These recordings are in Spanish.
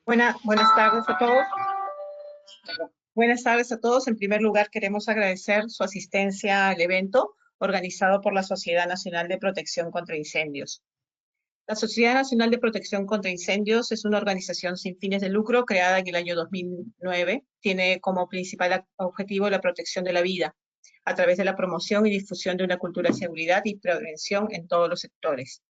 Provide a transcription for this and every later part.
Buenas tardes a todos. Buenas tardes a todos. En primer lugar, queremos agradecer su asistencia al evento organizado por la Sociedad Nacional de Protección contra Incendios. La Sociedad Nacional de Protección contra Incendios es una organización sin fines de lucro creada en el año 2009. Tiene como principal objetivo la protección de la vida a través de la promoción y difusión de una cultura de seguridad y prevención en todos los sectores.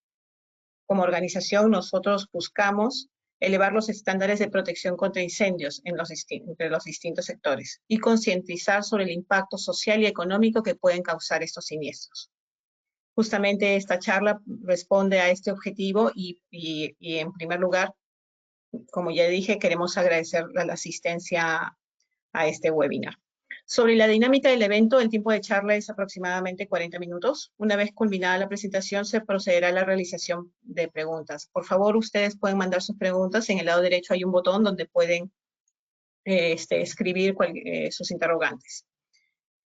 Como organización, nosotros buscamos elevar los estándares de protección contra incendios entre los distintos sectores y concientizar sobre el impacto social y económico que pueden causar estos siniestros. Justamente esta charla responde a este objetivo y en primer lugar, como ya dije, queremos agradecer la asistencia a este webinar. Sobre la dinámica del evento, el tiempo de charla es aproximadamente 40 minutos. Una vez culminada la presentación, se procederá a la realización de preguntas. Por favor, ustedes pueden mandar sus preguntas. En el lado derecho hay un botón donde pueden escribir sus interrogantes.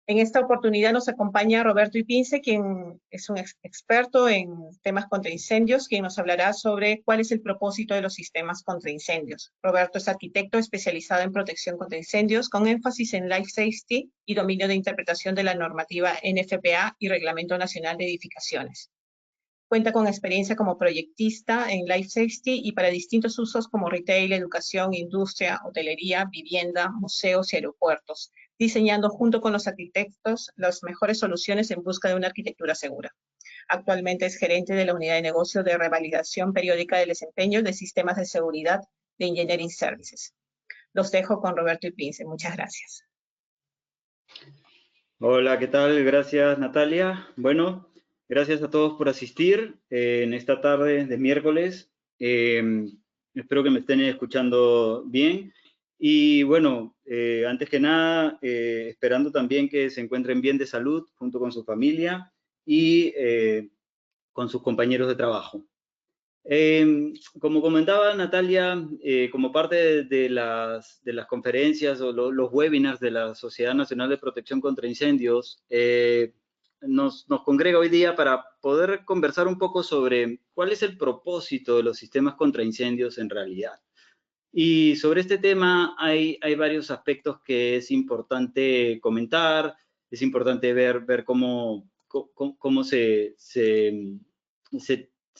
En esta oportunidad nos acompaña Roberto Ipince, quien es un experto en temas contra incendios, quien nos hablará sobre cuál es el propósito de los sistemas contra incendios. Roberto es arquitecto especializado en protección contra incendios, con énfasis en Life Safety y dominio de interpretación de la normativa NFPA y Reglamento Nacional de Edificaciones. Cuenta con experiencia como proyectista en Life Safety y para distintos usos como retail, educación, industria, hotelería, vivienda, museos y aeropuertos, diseñando junto con los arquitectos las mejores soluciones en busca de una arquitectura segura. Actualmente es gerente de la unidad de negocio de revalidación periódica de desempeño de sistemas de seguridad de Engineering Services. Los dejo con Roberto Ipince. Muchas gracias. Hola, ¿qué tal? Gracias, Natalia. Bueno, gracias a todos por asistir en esta tarde de miércoles. Espero que me estén escuchando bien. Y bueno, antes que nada, esperando también que se encuentren bien de salud junto con su familia y con sus compañeros de trabajo. Como comentaba Natalia, como parte de las conferencias o los webinars de la Sociedad Nacional de Protección contra Incendios, nos congrega hoy día para poder conversar un poco sobre cuál es el propósito de los sistemas contra incendios en realidad. Y sobre este tema hay varios aspectos que es importante comentar, es importante ver cómo se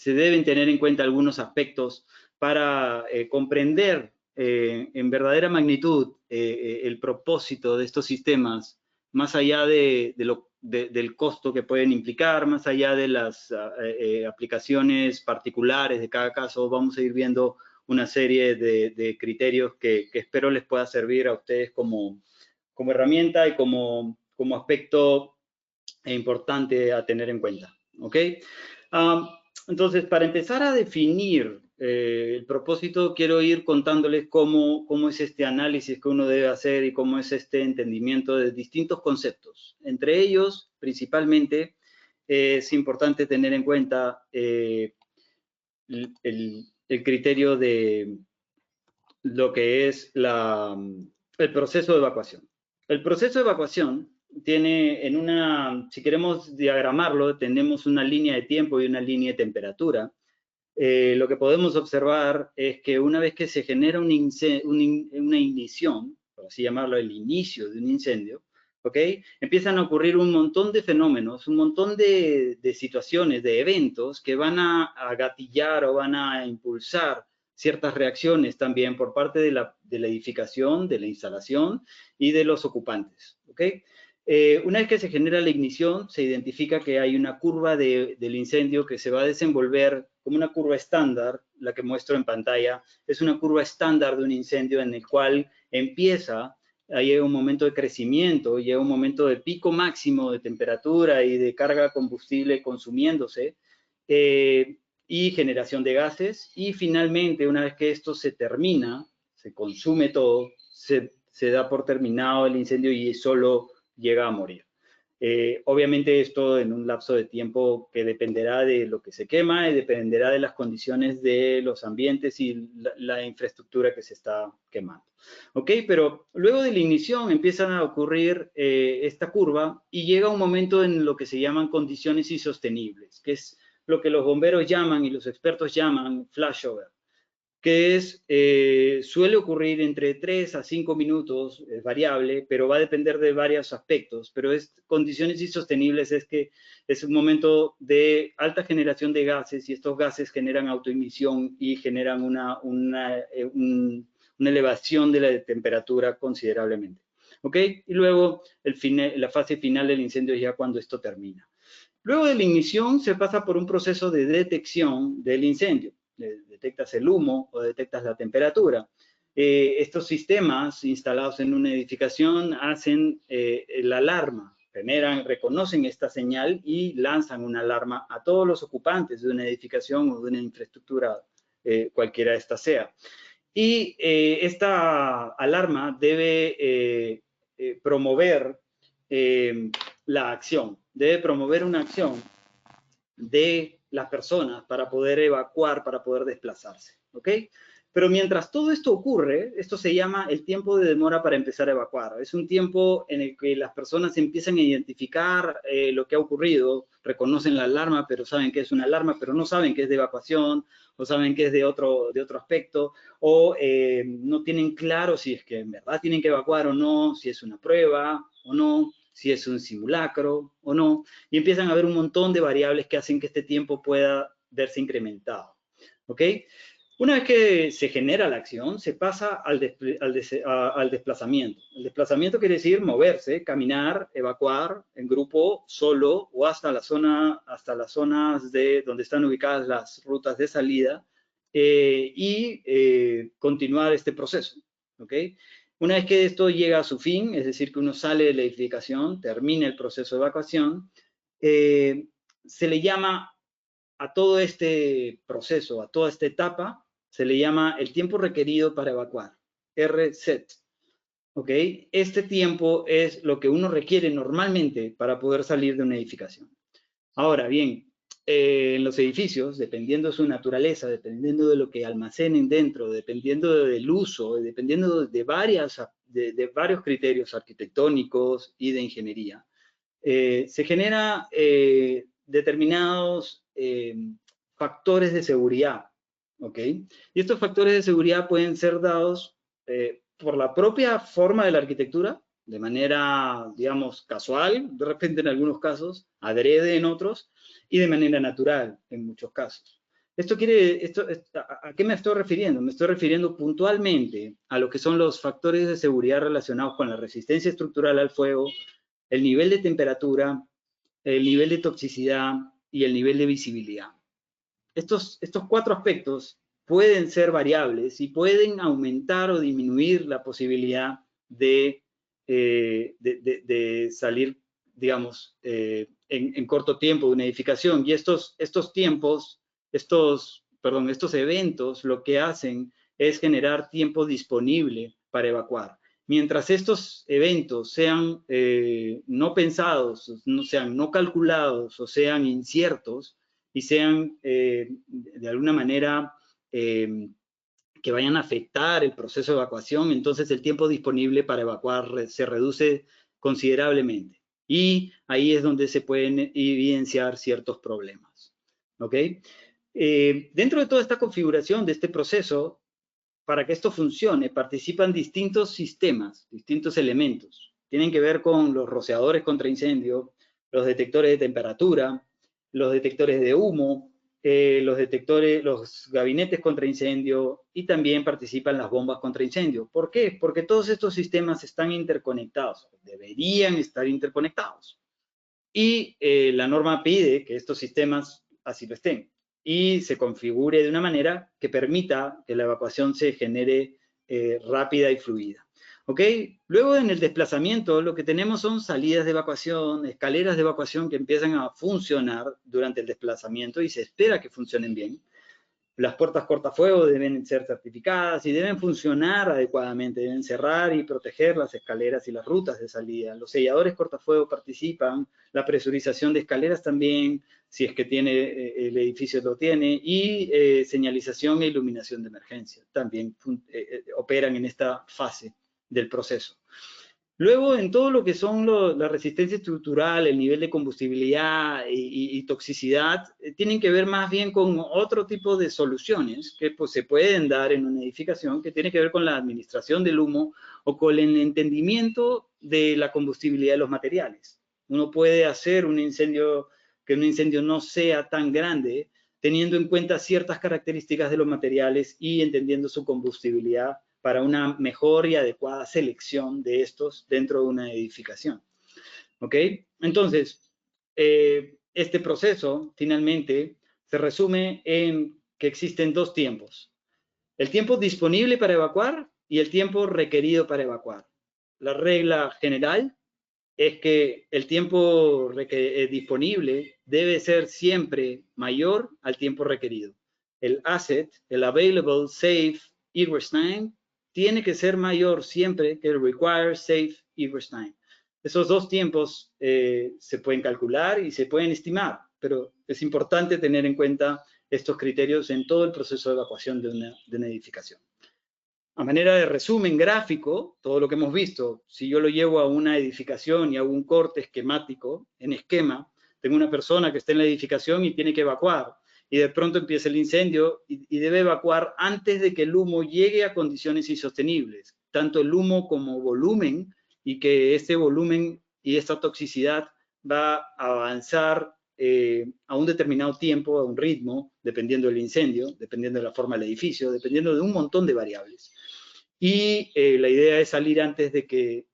deben tener en cuenta algunos aspectos para comprender en verdadera magnitud el propósito de estos sistemas, más allá del costo que pueden implicar, más allá de las aplicaciones particulares de cada caso. Vamos a ir viendo una serie de criterios que espero les pueda servir a ustedes como herramienta y como aspecto importante a tener en cuenta. ¿Ok? Entonces, para empezar a definir el propósito, quiero ir contándoles cómo es este análisis que uno debe hacer y cómo es este entendimiento de distintos conceptos. Entre ellos, principalmente, es importante tener en cuenta el criterio de lo que es el proceso de evacuación. El proceso de evacuación tiene si queremos diagramarlo, tenemos una línea de tiempo y una línea de temperatura. Lo que podemos observar es que una vez que se genera una ignición, por así llamarlo, el inicio de un incendio, ¿ok? Empiezan a ocurrir un montón de fenómenos, un montón de situaciones, de eventos que van a gatillar o van a impulsar ciertas reacciones también por parte de la edificación, de la instalación y de los ocupantes, ¿ok? Una vez que se genera la ignición, se identifica que hay una curva del incendio que se va a desenvolver como una curva estándar, la que muestro en pantalla. Es una curva estándar de un incendio en el cual llega un momento de crecimiento, llega un momento de pico máximo de temperatura y de carga combustible consumiéndose, y generación de gases, y finalmente, una vez que esto se termina, se consume todo, se da por terminado el incendio y solo llega a morir. Obviamente esto en un lapso de tiempo que dependerá de lo que se quema y dependerá de las condiciones de los ambientes y la infraestructura que se está quemando. ¿Ok? Pero luego de la ignición empiezan a ocurrir esta curva y llega un momento en lo que se llaman condiciones insostenibles, que es lo que los bomberos llaman y los expertos llaman flashover. que suele ocurrir entre 3 a 5 minutos, es variable, pero va a depender de varios aspectos, pero condiciones insostenibles es que es un momento de alta generación de gases y estos gases generan autoemisión y generan una elevación de la temperatura considerablemente. ¿Ok? Y luego la fase final del incendio es ya cuando esto termina. Luego de la ignición se pasa por un proceso de detección del incendio. Detectas el humo o detectas la temperatura. Estos sistemas instalados en una edificación hacen la alarma, reconocen esta señal y lanzan una alarma a todos los ocupantes de una edificación o de una infraestructura, cualquiera esta sea. Y esta alarma debe promover la acción, debe promover una acción de las personas para poder evacuar, para poder desplazarse, ¿ok? Pero mientras todo esto ocurre, esto se llama el tiempo de demora para empezar a evacuar. Es un tiempo en el que las personas empiezan a identificar lo que ha ocurrido, reconocen la alarma, pero saben que es una alarma, pero no saben que es de evacuación, o saben que es de otro aspecto, o no tienen claro si es que en verdad tienen que evacuar o no, si es una prueba o no, si es un simulacro o no, y empiezan a haber un montón de variables que hacen que este tiempo pueda verse incrementado, ¿ok? Una vez que se genera la acción, se pasa al desplazamiento. El desplazamiento quiere decir moverse, caminar, evacuar en grupo, solo o hasta las zonas donde están ubicadas las rutas de salida y continuar este proceso, ¿ok? Una vez que esto llega a su fin, es decir, que uno sale de la edificación, termina el proceso de evacuación, se le llama a todo este proceso, a toda esta etapa, se le llama el tiempo requerido para evacuar, RSET. ¿Ok? Este tiempo es lo que uno requiere normalmente para poder salir de una edificación. Ahora bien, en los edificios, dependiendo de su naturaleza, dependiendo de lo que almacenen dentro, dependiendo del uso, dependiendo de varios criterios arquitectónicos y de ingeniería, se genera determinados factores de seguridad, ¿ok? Y estos factores de seguridad pueden ser dados por la propia forma de la arquitectura, de manera, digamos, casual, de repente en algunos casos, adrede en otros, y de manera natural en muchos casos. ¿A qué me estoy refiriendo? Me estoy refiriendo puntualmente a lo que son los factores de seguridad relacionados con la resistencia estructural al fuego, el nivel de temperatura, el nivel de toxicidad y el nivel de visibilidad. Estos 4 aspectos pueden ser variables y pueden aumentar o disminuir la posibilidad de salir, digamos, en corto tiempo de una edificación. Y estos eventos lo que hacen es generar tiempo disponible para evacuar. Mientras estos eventos sean no pensados, sean no calculados o sean inciertos y sean de alguna manera que vayan a afectar el proceso de evacuación, entonces el tiempo disponible para evacuar se reduce considerablemente. Y ahí es donde se pueden evidenciar ciertos problemas. ¿Ok? Dentro de toda esta configuración de este proceso, para que esto funcione, participan distintos sistemas, distintos elementos. Tienen que ver con los rociadores contra incendio, los detectores de temperatura, los detectores de humo, los gabinetes contra incendio y también participan las bombas contra incendio. ¿Por qué? Porque todos estos sistemas están interconectados, deberían estar interconectados. Y la norma pide que estos sistemas así lo estén y se configure de una manera que permita que la evacuación se genere rápida y fluida. ¿Ok? Luego en el desplazamiento lo que tenemos son salidas de evacuación, escaleras de evacuación que empiezan a funcionar durante el desplazamiento y se espera que funcionen bien. Las puertas cortafuego deben ser certificadas y deben funcionar adecuadamente, deben cerrar y proteger las escaleras y las rutas de salida. Los selladores cortafuego participan, la presurización de escaleras también, si es que el edificio lo tiene, y señalización e iluminación de emergencia también operan en esta fase del proceso. Luego, en todo lo que son la resistencia estructural, el nivel de combustibilidad y toxicidad, tienen que ver más bien con otro tipo de soluciones que pues, se pueden dar en una edificación, que tiene que ver con la administración del humo o con el entendimiento de la combustibilidad de los materiales. Uno puede hacer un incendio, que un incendio no sea tan grande, teniendo en cuenta ciertas características de los materiales y entendiendo su combustibilidad para una mejor y adecuada selección de estos dentro de una edificación. ¿Ok? Entonces, este proceso finalmente se resume en que existen dos tiempos. El tiempo disponible para evacuar y el tiempo requerido para evacuar. La regla general es que el tiempo disponible debe ser siempre mayor al tiempo requerido. El asset, el available safe egress time, tiene que ser mayor siempre que el required safe egress time. Esos dos tiempos se pueden calcular y se pueden estimar, pero es importante tener en cuenta estos criterios en todo el proceso de evacuación de una edificación. A manera de resumen gráfico, todo lo que hemos visto, si yo lo llevo a una edificación y hago un corte esquemático, en esquema, tengo una persona que está en la edificación y tiene que evacuar, y de pronto empieza el incendio y debe evacuar antes de que el humo llegue a condiciones insostenibles, tanto el humo como volumen, y que este volumen y esta toxicidad va a avanzar a un determinado tiempo, a un ritmo, dependiendo del incendio, dependiendo de la forma del edificio, dependiendo de un montón de variables. Y la idea es salir antes de que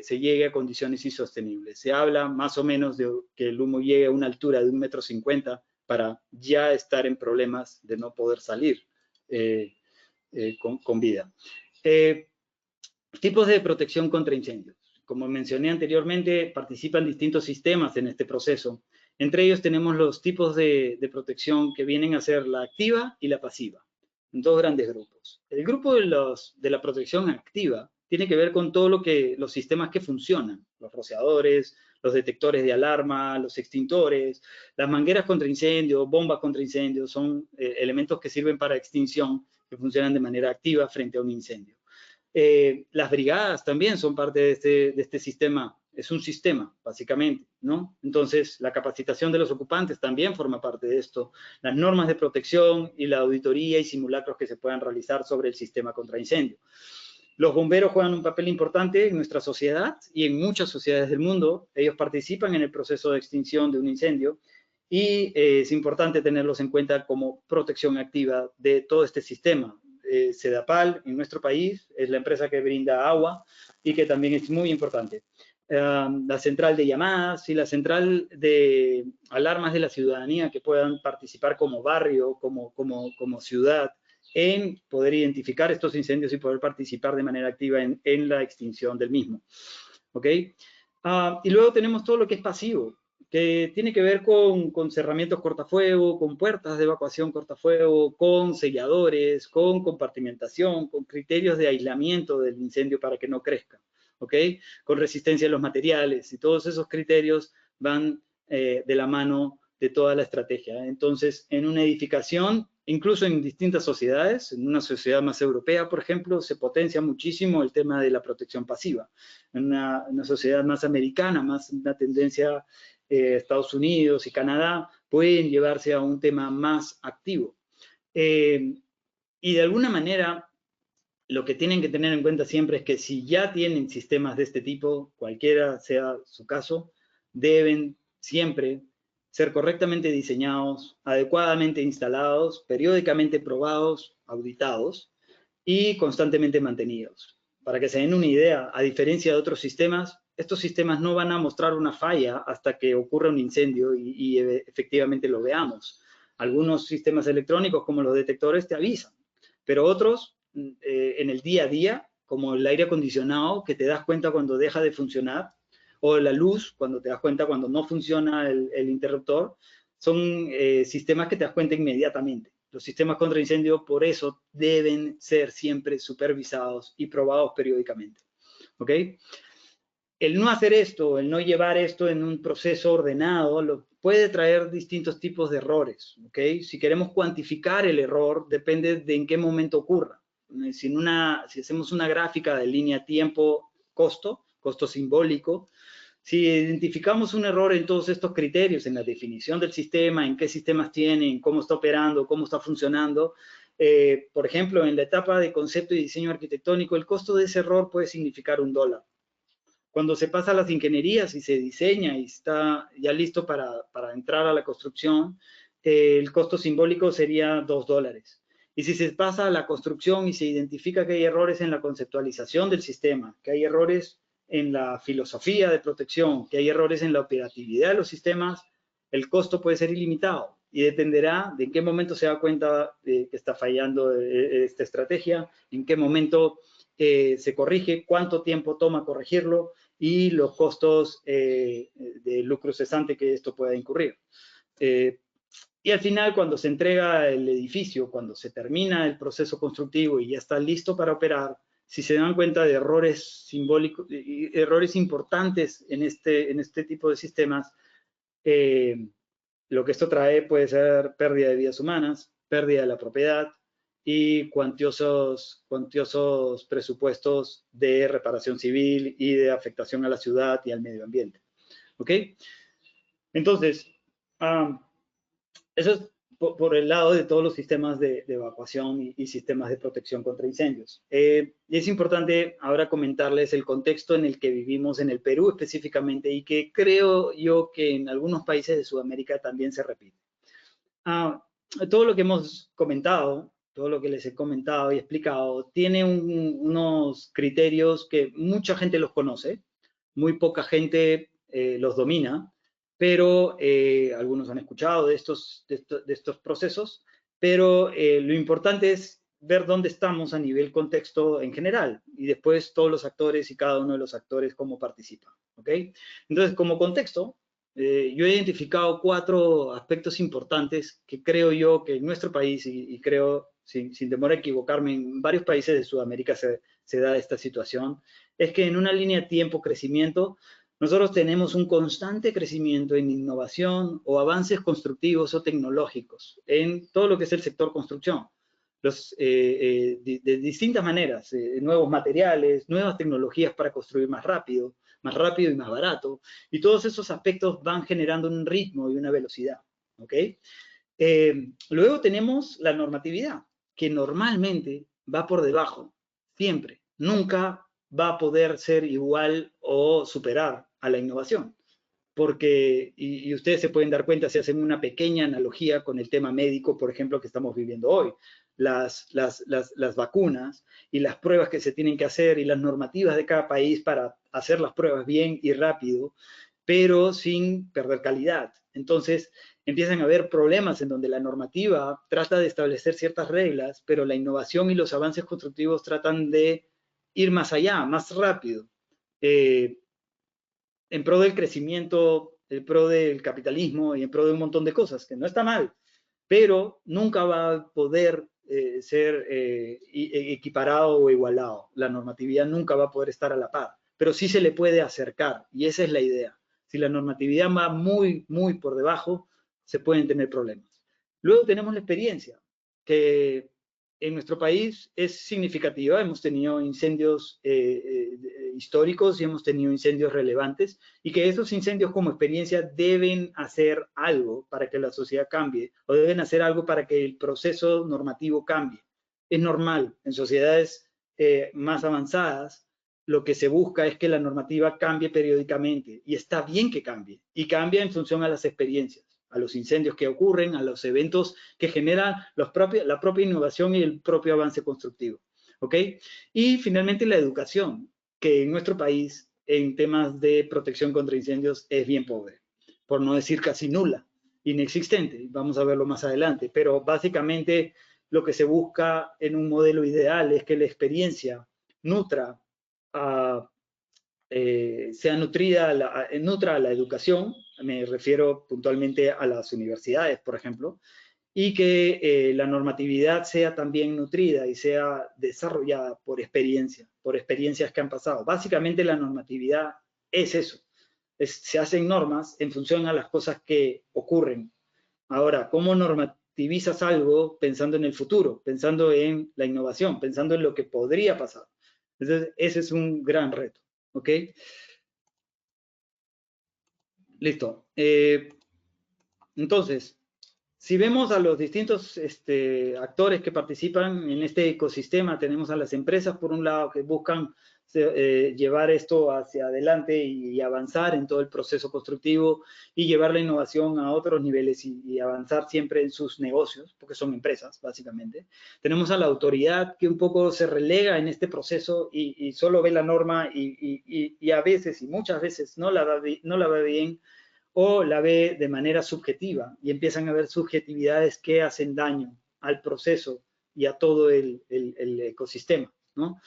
se llegue a condiciones insostenibles. Se habla más o menos de que el humo llegue a una altura de 1,50 m para ya estar en problemas de no poder salir con vida. Tipos de protección contra incendios. Como mencioné anteriormente, participan distintos sistemas en este proceso. Entre ellos tenemos los tipos de protección que vienen a ser la activa y la pasiva, en dos grandes grupos. El grupo de la protección activa tiene que ver con todo los sistemas que funcionan, los rociadores, los detectores de alarma, los extintores, las mangueras contra incendio, bombas contra incendio, son elementos que sirven para extinción, que funcionan de manera activa frente a un incendio. Las brigadas también son parte de este sistema, es un sistema, básicamente, ¿no? Entonces, la capacitación de los ocupantes también forma parte de esto, las normas de protección y la auditoría y simulacros que se puedan realizar sobre el sistema contra incendio. Los bomberos juegan un papel importante en nuestra sociedad y en muchas sociedades del mundo. Ellos participan en el proceso de extinción de un incendio y es importante tenerlos en cuenta como protección activa de todo este sistema. Sedapal, en nuestro país, es la empresa que brinda agua y que también es muy importante. La central de llamadas y la central de alarmas de la ciudadanía que puedan participar como barrio, como ciudad, en poder identificar estos incendios y poder participar de manera activa en la extinción del mismo. ¿Ok? Y luego tenemos todo lo que es pasivo, que tiene que ver con cerramientos cortafuego, con puertas de evacuación cortafuego, con selladores, con compartimentación, con criterios de aislamiento del incendio para que no crezca, ¿ok? Con resistencia a los materiales, y todos esos criterios van de la mano de toda la estrategia. Entonces, en una edificación, incluso en distintas sociedades, en una sociedad más europea, por ejemplo, se potencia muchísimo el tema de la protección pasiva. En una sociedad más americana, más una tendencia Estados Unidos y Canadá, pueden llevarse a un tema más activo. Y de alguna manera, lo que tienen que tener en cuenta siempre es que si ya tienen sistemas de este tipo, cualquiera sea su caso, deben siempre ser correctamente diseñados, adecuadamente instalados, periódicamente probados, auditados y constantemente mantenidos. Para que se den una idea, a diferencia de otros sistemas, estos sistemas no van a mostrar una falla hasta que ocurra un incendio y efectivamente lo veamos. Algunos sistemas electrónicos, como los detectores, te avisan, pero otros, en el día a día, como el aire acondicionado, que te das cuenta cuando deja de funcionar, o la luz, cuando te das cuenta cuando no funciona el interruptor, son sistemas que te das cuenta inmediatamente. Los sistemas contra incendio, por eso, deben ser siempre supervisados y probados periódicamente. ¿Ok? El no hacer esto, el no llevar esto en un proceso ordenado, puede traer distintos tipos de errores. ¿Ok? Si queremos cuantificar el error, depende de en qué momento ocurra. Si hacemos una gráfica de línea tiempo-costo, costo simbólico. Si identificamos un error en todos estos criterios, en la definición del sistema, en qué sistemas tienen, cómo está operando, cómo está funcionando, por ejemplo, en la etapa de concepto y diseño arquitectónico, el costo de ese error puede significar $1. Cuando se pasa a las ingenierías y se diseña y está ya listo para entrar a la construcción, el costo simbólico sería $2. Y si se pasa a la construcción y se identifica que hay errores en la conceptualización del sistema, que hay errores en la filosofía de protección, que hay errores en la operatividad de los sistemas, el costo puede ser ilimitado y dependerá de en qué momento se da cuenta de que está fallando esta estrategia, en qué momento se corrige, cuánto tiempo toma corregirlo y los costos de lucro cesante que esto pueda incurrir. Y al final, cuando se entrega el edificio, cuando se termina el proceso constructivo y ya está listo para operar, si se dan cuenta de errores simbólicos, errores importantes en este tipo de sistemas, lo que esto trae puede ser pérdida de vidas humanas, pérdida de la propiedad y cuantiosos presupuestos de reparación civil y de afectación a la ciudad y al medio ambiente. ¿Ok? Entonces, eso es por el lado de todos los sistemas de evacuación y sistemas de protección contra incendios. Y es importante ahora comentarles el contexto en el que vivimos en el Perú específicamente y que creo yo que en algunos países de Sudamérica también se repite. Todo lo que hemos comentado, todo lo que les he comentado y explicado, tiene unos criterios que mucha gente los conoce, muy poca gente los domina, pero algunos han escuchado de estos procesos, pero lo importante es ver dónde estamos a nivel contexto en general y después todos los actores y cada uno de los actores cómo participan, ¿ok? Entonces, como contexto, yo he identificado 4 aspectos importantes que creo yo que en nuestro país, y creo, sin temor a equivocarme, en varios países de Sudamérica se da esta situación, es que en una línea tiempo-crecimiento, nosotros tenemos un constante crecimiento en innovación o avances constructivos o tecnológicos en todo lo que es el sector construcción. De distintas maneras, nuevos materiales, nuevas tecnologías para construir más rápido y más barato, y todos esos aspectos van generando un ritmo y una velocidad, ¿ok? Luego tenemos la normatividad, que normalmente va por debajo, siempre, nunca va a poder ser igual o superar a la innovación. Porque, y ustedes se pueden dar cuenta si hacen una pequeña analogía con el tema médico, por ejemplo, que estamos viviendo hoy, las vacunas y las pruebas que se tienen que hacer y las normativas de cada país para hacer las pruebas bien y rápido, pero sin perder calidad. Entonces, empiezan a haber problemas en donde la normativa trata de establecer ciertas reglas, pero la innovación y los avances constructivos tratan de ir más allá, más rápido, en pro del crecimiento, en pro del capitalismo y en pro de un montón de cosas, que no está mal, pero nunca va a poder ser equiparado o igualado. La normatividad nunca va a poder estar a la par, pero sí se le puede acercar, y esa es la idea. Si la normatividad va muy, muy por debajo, se pueden tener problemas. Luego tenemos la experiencia, que en nuestro país es significativa. Hemos tenido incendios históricos y hemos tenido incendios relevantes, y que esos incendios como experiencia deben hacer algo para que la sociedad cambie, o deben hacer algo para que el proceso normativo cambie. Es normal, en sociedades más avanzadas, lo que se busca es que la normativa cambie periódicamente, y está bien que cambie, y cambia en función a las experiencias, a los incendios que ocurren, a los eventos que generan la propia innovación y el propio avance constructivo. ¿Ok? Y finalmente la educación, que en nuestro país en temas de protección contra incendios es bien pobre, por no decir casi nula, inexistente. Vamos a verlo más adelante, pero básicamente lo que se busca en un modelo ideal es que la experiencia nutra sea nutra a la educación, me refiero puntualmente a las universidades, por ejemplo, y que la normatividad sea también nutrida y sea desarrollada por experiencias que han pasado. Básicamente la normatividad es eso, se hacen normas en función a las cosas que ocurren. Ahora, ¿cómo normativizas algo pensando en el futuro, pensando en la innovación, pensando en lo que podría pasar? Entonces, ese es un gran reto. ¿ok? Listo. Entonces, si vemos a los distintos actores que participan en este ecosistema, tenemos a las empresas, por un lado, que buscan llevar esto hacia adelante y avanzar en todo el proceso constructivo y llevar la innovación a otros niveles y avanzar siempre en sus negocios, porque son empresas, básicamente. Tenemos a la autoridad que un poco se relega en este proceso y solo ve la norma y a veces, y muchas veces, no la ve bien, o la ve de manera subjetiva y empiezan a haber subjetividades que hacen daño al proceso y a todo el ecosistema, ¿no?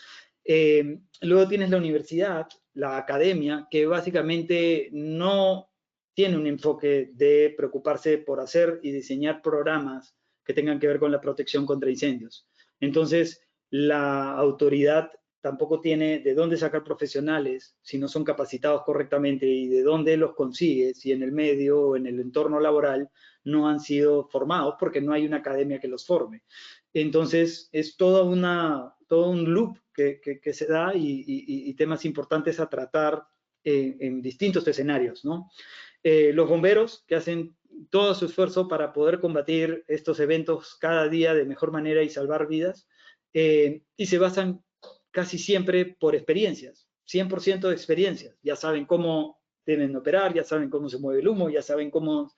Luego tienes la universidad, la academia, que básicamente no tiene un enfoque de preocuparse por hacer y diseñar programas que tengan que ver con la protección contra incendios. Entonces, la autoridad tampoco tiene de dónde sacar profesionales si no son capacitados correctamente y de dónde los consigue si en el medio o en el entorno laboral no han sido formados porque no hay una academia que los forme. Entonces, es todo un loop que se da y temas importantes a tratar en distintos escenarios, ¿no? Los bomberos que hacen todo su esfuerzo para poder combatir estos eventos cada día de mejor manera y salvar vidas, y se basan casi siempre por experiencias, 100% de experiencias. Ya saben cómo deben operar, ya saben cómo se mueve el humo, ya saben cómo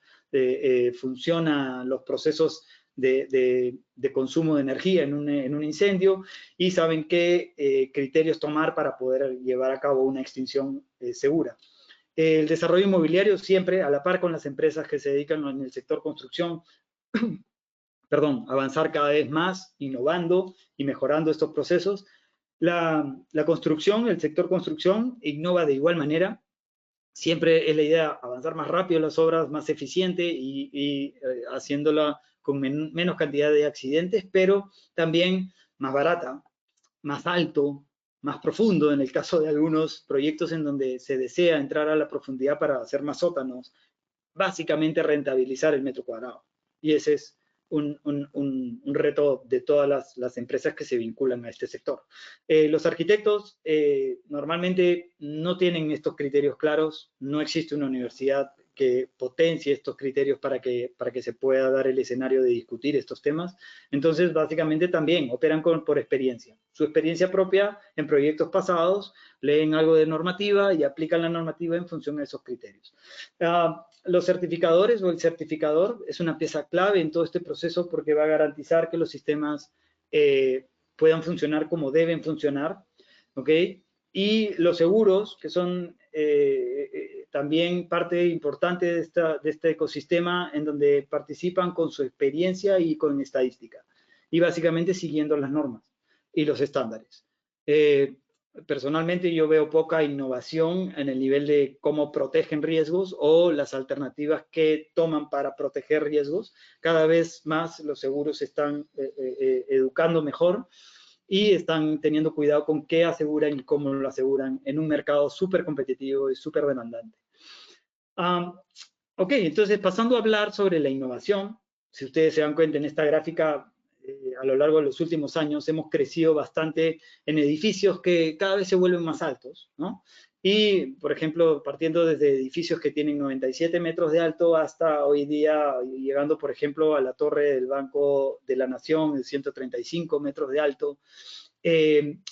funcionan los procesos de consumo de energía en un incendio y saben qué criterios tomar para poder llevar a cabo una extinción segura. El desarrollo inmobiliario siempre a la par con las empresas que se dedican en el sector construcción, perdón, avanzar cada vez más, innovando y mejorando estos procesos. La construcción, el sector construcción, innova de igual manera. Siempre es la idea avanzar más rápido las obras, más eficiente y haciéndola con menos cantidad de accidentes, pero también más barata, más alto, más profundo en el caso de algunos proyectos en donde se desea entrar a la profundidad para hacer más sótanos, básicamente rentabilizar el metro cuadrado. Y ese es un reto de todas las empresas que se vinculan a este sector. Los arquitectos normalmente no tienen estos criterios claros, no existe una universidad que potencie estos criterios para que se pueda dar el escenario de discutir estos temas. Entonces, básicamente también operan por experiencia. Su experiencia propia en proyectos pasados, leen algo de normativa y aplican la normativa en función de esos criterios. Los certificadores o el certificador es una pieza clave en todo este proceso porque va a garantizar que los sistemas puedan funcionar como deben funcionar, ¿ok? Y los seguros, que son también parte importante de este ecosistema en donde participan con su experiencia y con estadística, y básicamente siguiendo las normas y los estándares. Personalmente yo veo poca innovación en el nivel de cómo protegen riesgos o las alternativas que toman para proteger riesgos. Cada vez más los seguros están educando mejor y están teniendo cuidado con qué aseguran y cómo lo aseguran en un mercado súper competitivo y súper demandante. Ok, entonces pasando a hablar sobre la innovación, si ustedes se dan cuenta en esta gráfica, a lo largo de los últimos años hemos crecido bastante en edificios que cada vez se vuelven más altos, ¿no? Y, por ejemplo, partiendo desde edificios que tienen 97 metros de alto hasta hoy día, llegando, por ejemplo, a la torre del Banco de la Nación de 135 metros de alto,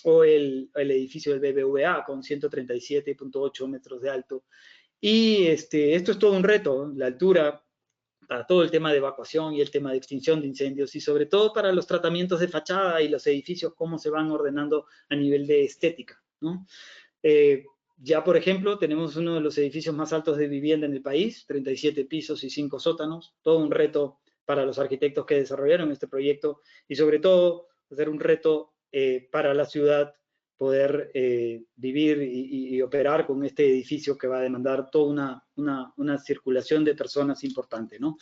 o el edificio del BBVA con 137.8 metros de alto. Y esto es todo un reto, la altura, para todo el tema de evacuación y el tema de extinción de incendios y sobre todo para los tratamientos de fachada y los edificios, cómo se van ordenando a nivel de estética, ¿no? Ya, por ejemplo, tenemos uno de los edificios más altos de vivienda en el país, 37 pisos y 5 sótanos, todo un reto para los arquitectos que desarrollaron este proyecto y sobre todo hacer un reto para la ciudad poder vivir y operar con este edificio que va a demandar toda una circulación de personas importante, ¿no?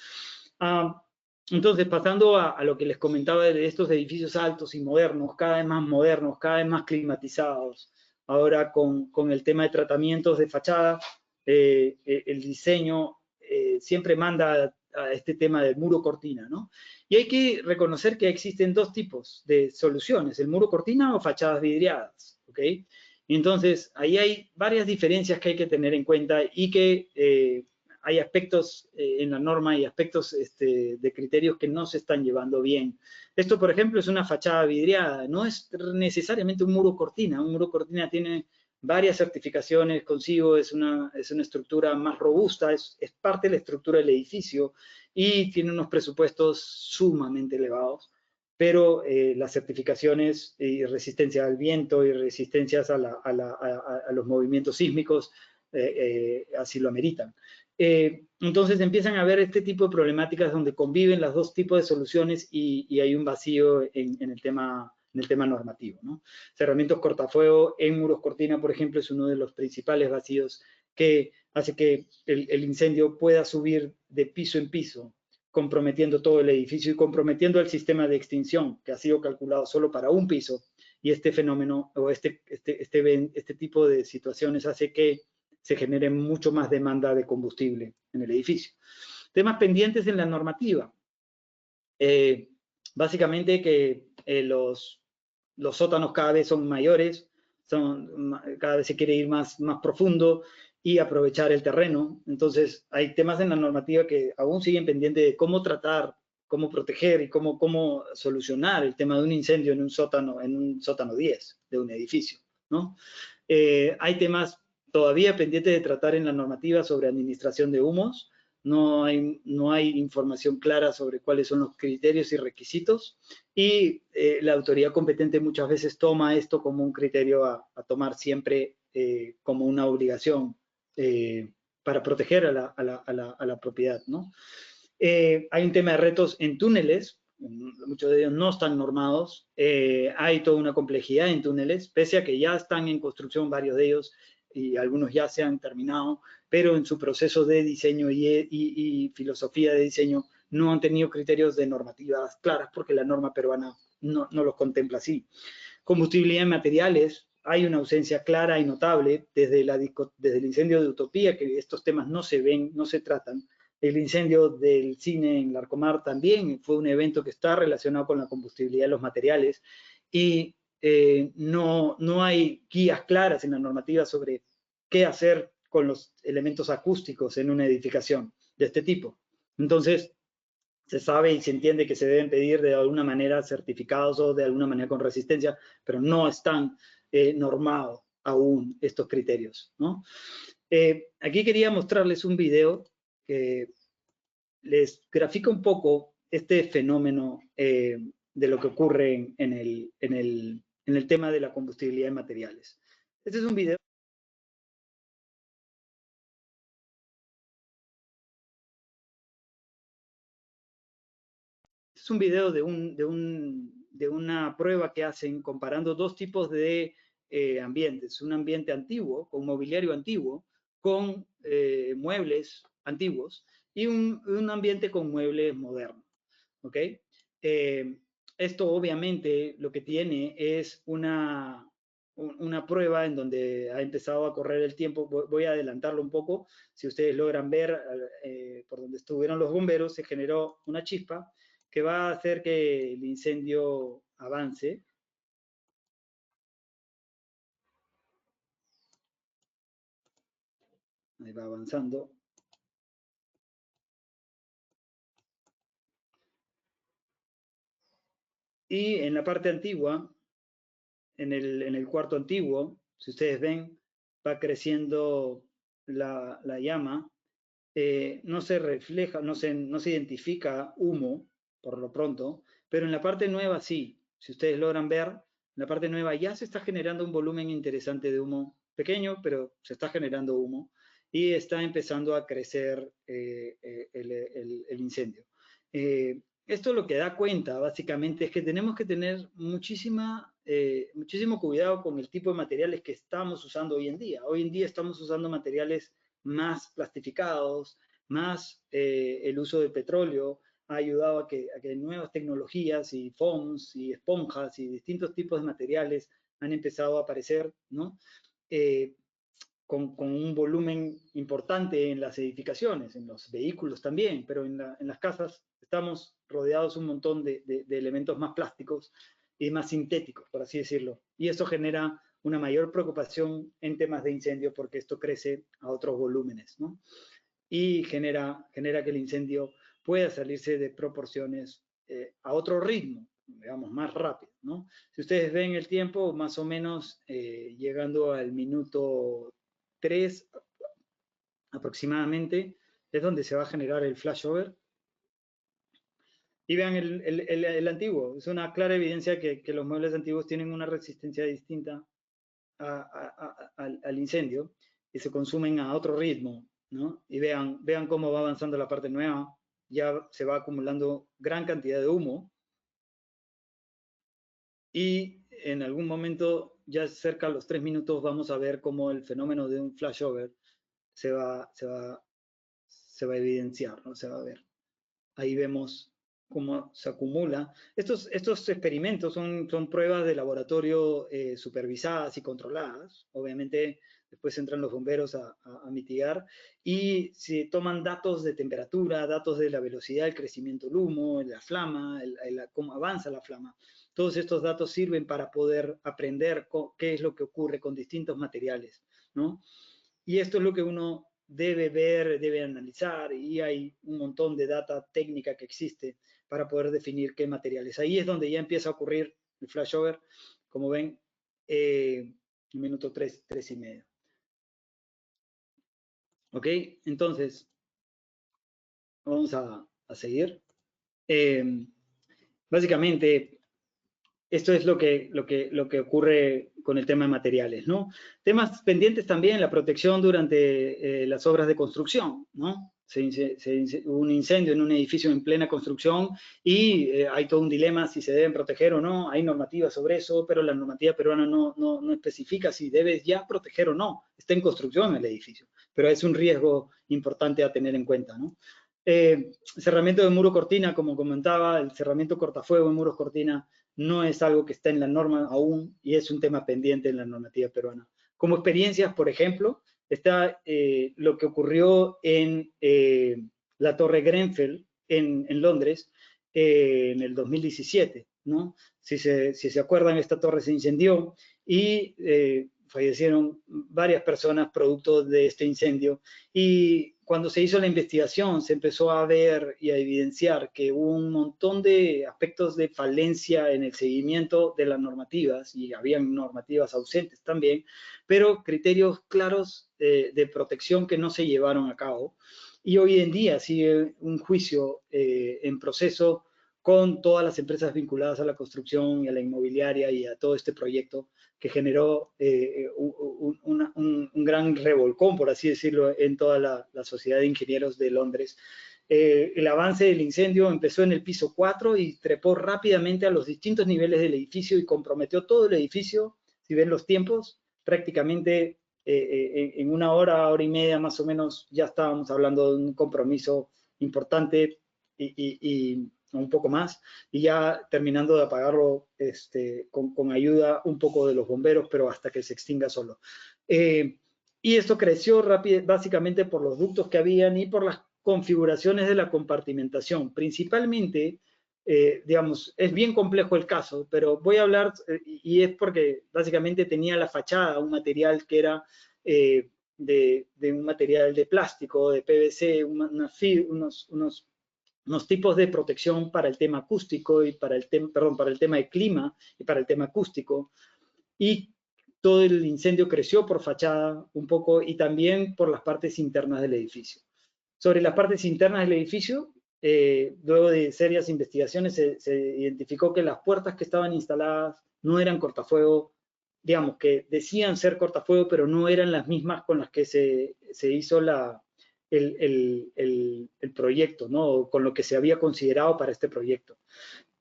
Entonces, pasando a lo que les comentaba de estos edificios altos y modernos, cada vez más climatizados, ahora con el tema de tratamientos de fachada, el diseño siempre manda a este tema del muro cortina, ¿no? Y hay que reconocer que existen dos tipos de soluciones, el muro cortina o fachadas vidriadas, ¿ok? Y entonces, ahí hay varias diferencias que hay que tener en cuenta y que hay aspectos en la norma y aspectos de criterios que no se están llevando bien. Esto, por ejemplo, es una fachada vidriada, no es necesariamente un muro cortina. Un muro cortina tiene varias certificaciones consigo, es una estructura más robusta, es parte de la estructura del edificio y tiene unos presupuestos sumamente elevados, pero las certificaciones y resistencia al viento y resistencias a los movimientos sísmicos así lo ameritan. Entonces empiezan a haber este tipo de problemáticas donde conviven los dos tipos de soluciones y hay un vacío en el tema normativo, ¿no? Cerramientos cortafuego en muros cortina, por ejemplo, es uno de los principales vacíos que hace que el incendio pueda subir de piso en piso, comprometiendo todo el edificio y comprometiendo el sistema de extinción que ha sido calculado solo para un piso. Y este fenómeno o este tipo de situaciones hace que se genere mucho más demanda de combustible en el edificio. Temas pendientes en la normativa. Básicamente que los sótanos cada vez son mayores, cada vez se quiere ir más profundo y aprovechar el terreno. Entonces, hay temas en la normativa que aún siguen pendientes de cómo tratar, cómo proteger y cómo solucionar el tema de un incendio en un sótano 10 de un edificio, ¿no? Hay temas todavía pendientes de tratar en la normativa sobre administración de humos. No hay información clara sobre cuáles son los criterios y requisitos y la autoridad competente muchas veces toma esto como un criterio a tomar siempre como una obligación para proteger a la propiedad, ¿no? Hay un tema de retos en túneles, muchos de ellos no están normados, hay toda una complejidad en túneles, pese a que ya están en construcción varios de ellos y algunos ya se han terminado, pero en su proceso de diseño y filosofía de diseño no han tenido criterios de normativas claras porque la norma peruana no los contempla así. Combustibilidad en materiales, hay una ausencia clara y notable desde el incendio de Utopía, que estos temas no se ven, no se tratan. El incendio del cine en Larcomar también fue un evento que está relacionado con la combustibilidad de los materiales y no hay guías claras en la normativa sobre qué hacer con los elementos acústicos en una edificación de este tipo. Entonces, se sabe y se entiende que se deben pedir de alguna manera certificados o de alguna manera con resistencia, pero no están normados aún estos criterios, ¿no? Aquí quería mostrarles un video que les grafica un poco este fenómeno de lo que ocurre en el tema de la combustibilidad de materiales. Este es un video. Es un video de una prueba que hacen comparando dos tipos de ambientes. Un ambiente antiguo, con mobiliario antiguo, con muebles antiguos, y un ambiente con muebles modernos. ¿Ok? Esto obviamente lo que tiene es una prueba en donde ha empezado a correr el tiempo. Voy a adelantarlo un poco. Si ustedes logran ver por donde estuvieron los bomberos, se generó una chispa que va a hacer que el incendio avance. Ahí va avanzando. Y en la parte antigua, en el cuarto antiguo, si ustedes ven, va creciendo la llama. No se refleja, no se identifica humo por lo pronto, pero en la parte nueva sí. Si ustedes logran ver, en la parte nueva ya se está generando un volumen interesante de humo, pequeño, pero se está generando humo y está empezando a crecer el incendio. Esto lo que da cuenta básicamente es que tenemos que tener muchísimo cuidado con el tipo de materiales que estamos usando hoy en día. Hoy en día estamos usando materiales más plastificados, más el uso de petróleo ha ayudado a que nuevas tecnologías y foams y esponjas y distintos tipos de materiales han empezado a aparecer, ¿no? Con un volumen importante en las edificaciones, en los vehículos también, pero en las casas estamos rodeados un montón de elementos más plásticos y más sintéticos, por así decirlo. Y eso genera una mayor preocupación en temas de incendio porque esto crece a otros volúmenes, ¿no? Y genera que el incendio pueda salirse de proporciones a otro ritmo, digamos, más rápido, ¿no? Si ustedes ven el tiempo, más o menos llegando al minuto 3 aproximadamente, es donde se va a generar el flashover. Y vean el antiguo, es una clara evidencia que los muebles antiguos tienen una resistencia distinta al incendio y se consumen a otro ritmo, ¿no? Y vean cómo va avanzando la parte nueva, ya se va acumulando gran cantidad de humo y en algún momento, ya cerca de los 3 minutos, vamos a ver cómo el fenómeno de un flashover se va a evidenciar, ¿no? Se va a ver. Ahí vemos cómo se acumula. Estos experimentos son pruebas de laboratorio supervisadas y controladas. Obviamente, después entran los bomberos a mitigar y se toman datos de temperatura, datos de la velocidad del crecimiento del humo, la flama, cómo avanza la flama. Todos estos datos sirven para poder aprender qué es lo que ocurre con distintos materiales, ¿no? Y esto es lo que uno debe ver, debe analizar, y hay un montón de data técnica que existe para poder definir qué materiales. Ahí es donde ya empieza a ocurrir el flashover, como ven, en minuto 3:30. ¿Ok? Entonces, vamos a seguir. Básicamente, esto es lo que ocurre con el tema de materiales, ¿no? Temas pendientes también, la protección durante las obras de construcción, ¿no? Hubo un incendio en un edificio en plena construcción y hay todo un dilema si se deben proteger o no. Hay normativas sobre eso, pero la normativa peruana no especifica si debes ya proteger o no. Está en construcción el edificio, pero es un riesgo importante a tener en cuenta, ¿no? Cerramiento de muro cortina, como comentaba, el cerramiento cortafuego en muros cortina no es algo que está en la norma aún y es un tema pendiente en la normativa peruana. Como experiencias, por ejemplo, está lo que ocurrió en la Torre Grenfell en Londres en el 2017, ¿no? Si se acuerdan, esta torre se incendió y fallecieron varias personas producto de este incendio. Y cuando se hizo la investigación, se empezó a ver y a evidenciar que hubo un montón de aspectos de falencia en el seguimiento de las normativas, y habían normativas ausentes también, pero criterios claros de protección que no se llevaron a cabo. Y hoy en día sigue un juicio en proceso con todas las empresas vinculadas a la construcción y a la inmobiliaria y a todo este proyecto que generó un gran revolcón, por así decirlo, en toda la sociedad de ingenieros de Londres. El avance del incendio empezó en el piso 4 y trepó rápidamente a los distintos niveles del edificio y comprometió todo el edificio. Si ven los tiempos, prácticamente en una hora y media más o menos ya estábamos hablando de un compromiso importante y un poco más, y ya terminando de apagarlo con ayuda un poco de los bomberos, pero hasta que se extinga solo. Y esto creció básicamente por los ductos que habían y por las configuraciones de la compartimentación. Principalmente, digamos, es bien complejo el caso, pero voy a hablar, y es porque básicamente tenía la fachada un material que era de un material de plástico, de PVC, unos tipos de protección para el tema acústico y para el tema de clima y para el tema acústico. Y todo el incendio creció por fachada un poco y también por las partes internas del edificio. Sobre las partes internas del edificio, luego de serias investigaciones se identificó que las puertas que estaban instaladas no eran cortafuego, digamos que decían ser cortafuego, pero no eran las mismas con las que se hizo el proyecto, ¿no? Con lo que se había considerado para este proyecto.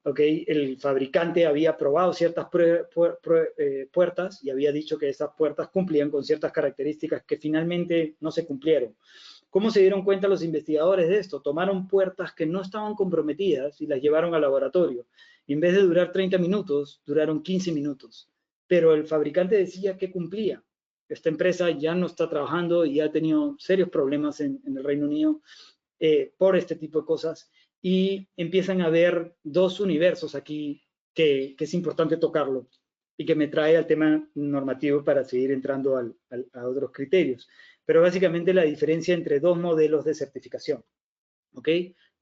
¿Okay? El fabricante había probado ciertas puertas y había dicho que esas puertas cumplían con ciertas características que finalmente no se cumplieron. ¿Cómo se dieron cuenta los investigadores de esto? Tomaron puertas que no estaban comprometidas y las llevaron al laboratorio. Y en vez de durar 30 minutos, duraron 15 minutos. Pero el fabricante decía que cumplía. Esta empresa ya no está trabajando y ha tenido serios problemas en el Reino Unido por este tipo de cosas. Y empiezan a haber dos universos aquí que es importante tocarlo. y que me trae al tema normativo para seguir entrando a otros criterios. Pero básicamente la diferencia entre dos modelos de certificación, ¿ok?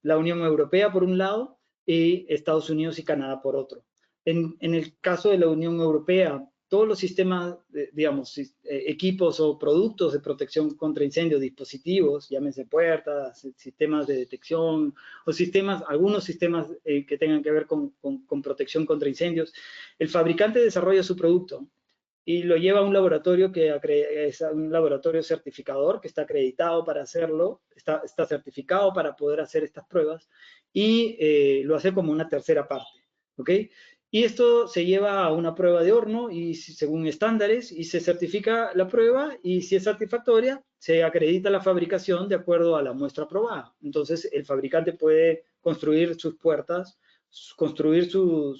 La Unión Europea por un lado y Estados Unidos y Canadá por otro. En el caso de la Unión Europea, todos los sistemas, digamos, equipos o productos de protección contra incendios, dispositivos, llámense puertas, sistemas de detección o sistemas, algunos sistemas que tengan que ver con protección contra incendios, el fabricante desarrolla su producto y lo lleva a un laboratorio que es un laboratorio certificador que está acreditado para hacerlo, está certificado para poder hacer estas pruebas y lo hace como una tercera parte, ¿ok? Y esto se lleva a una prueba de horno y según estándares y se certifica la prueba y si es satisfactoria se acredita la fabricación de acuerdo a la muestra aprobada. Entonces el fabricante puede construir sus puertas, construir su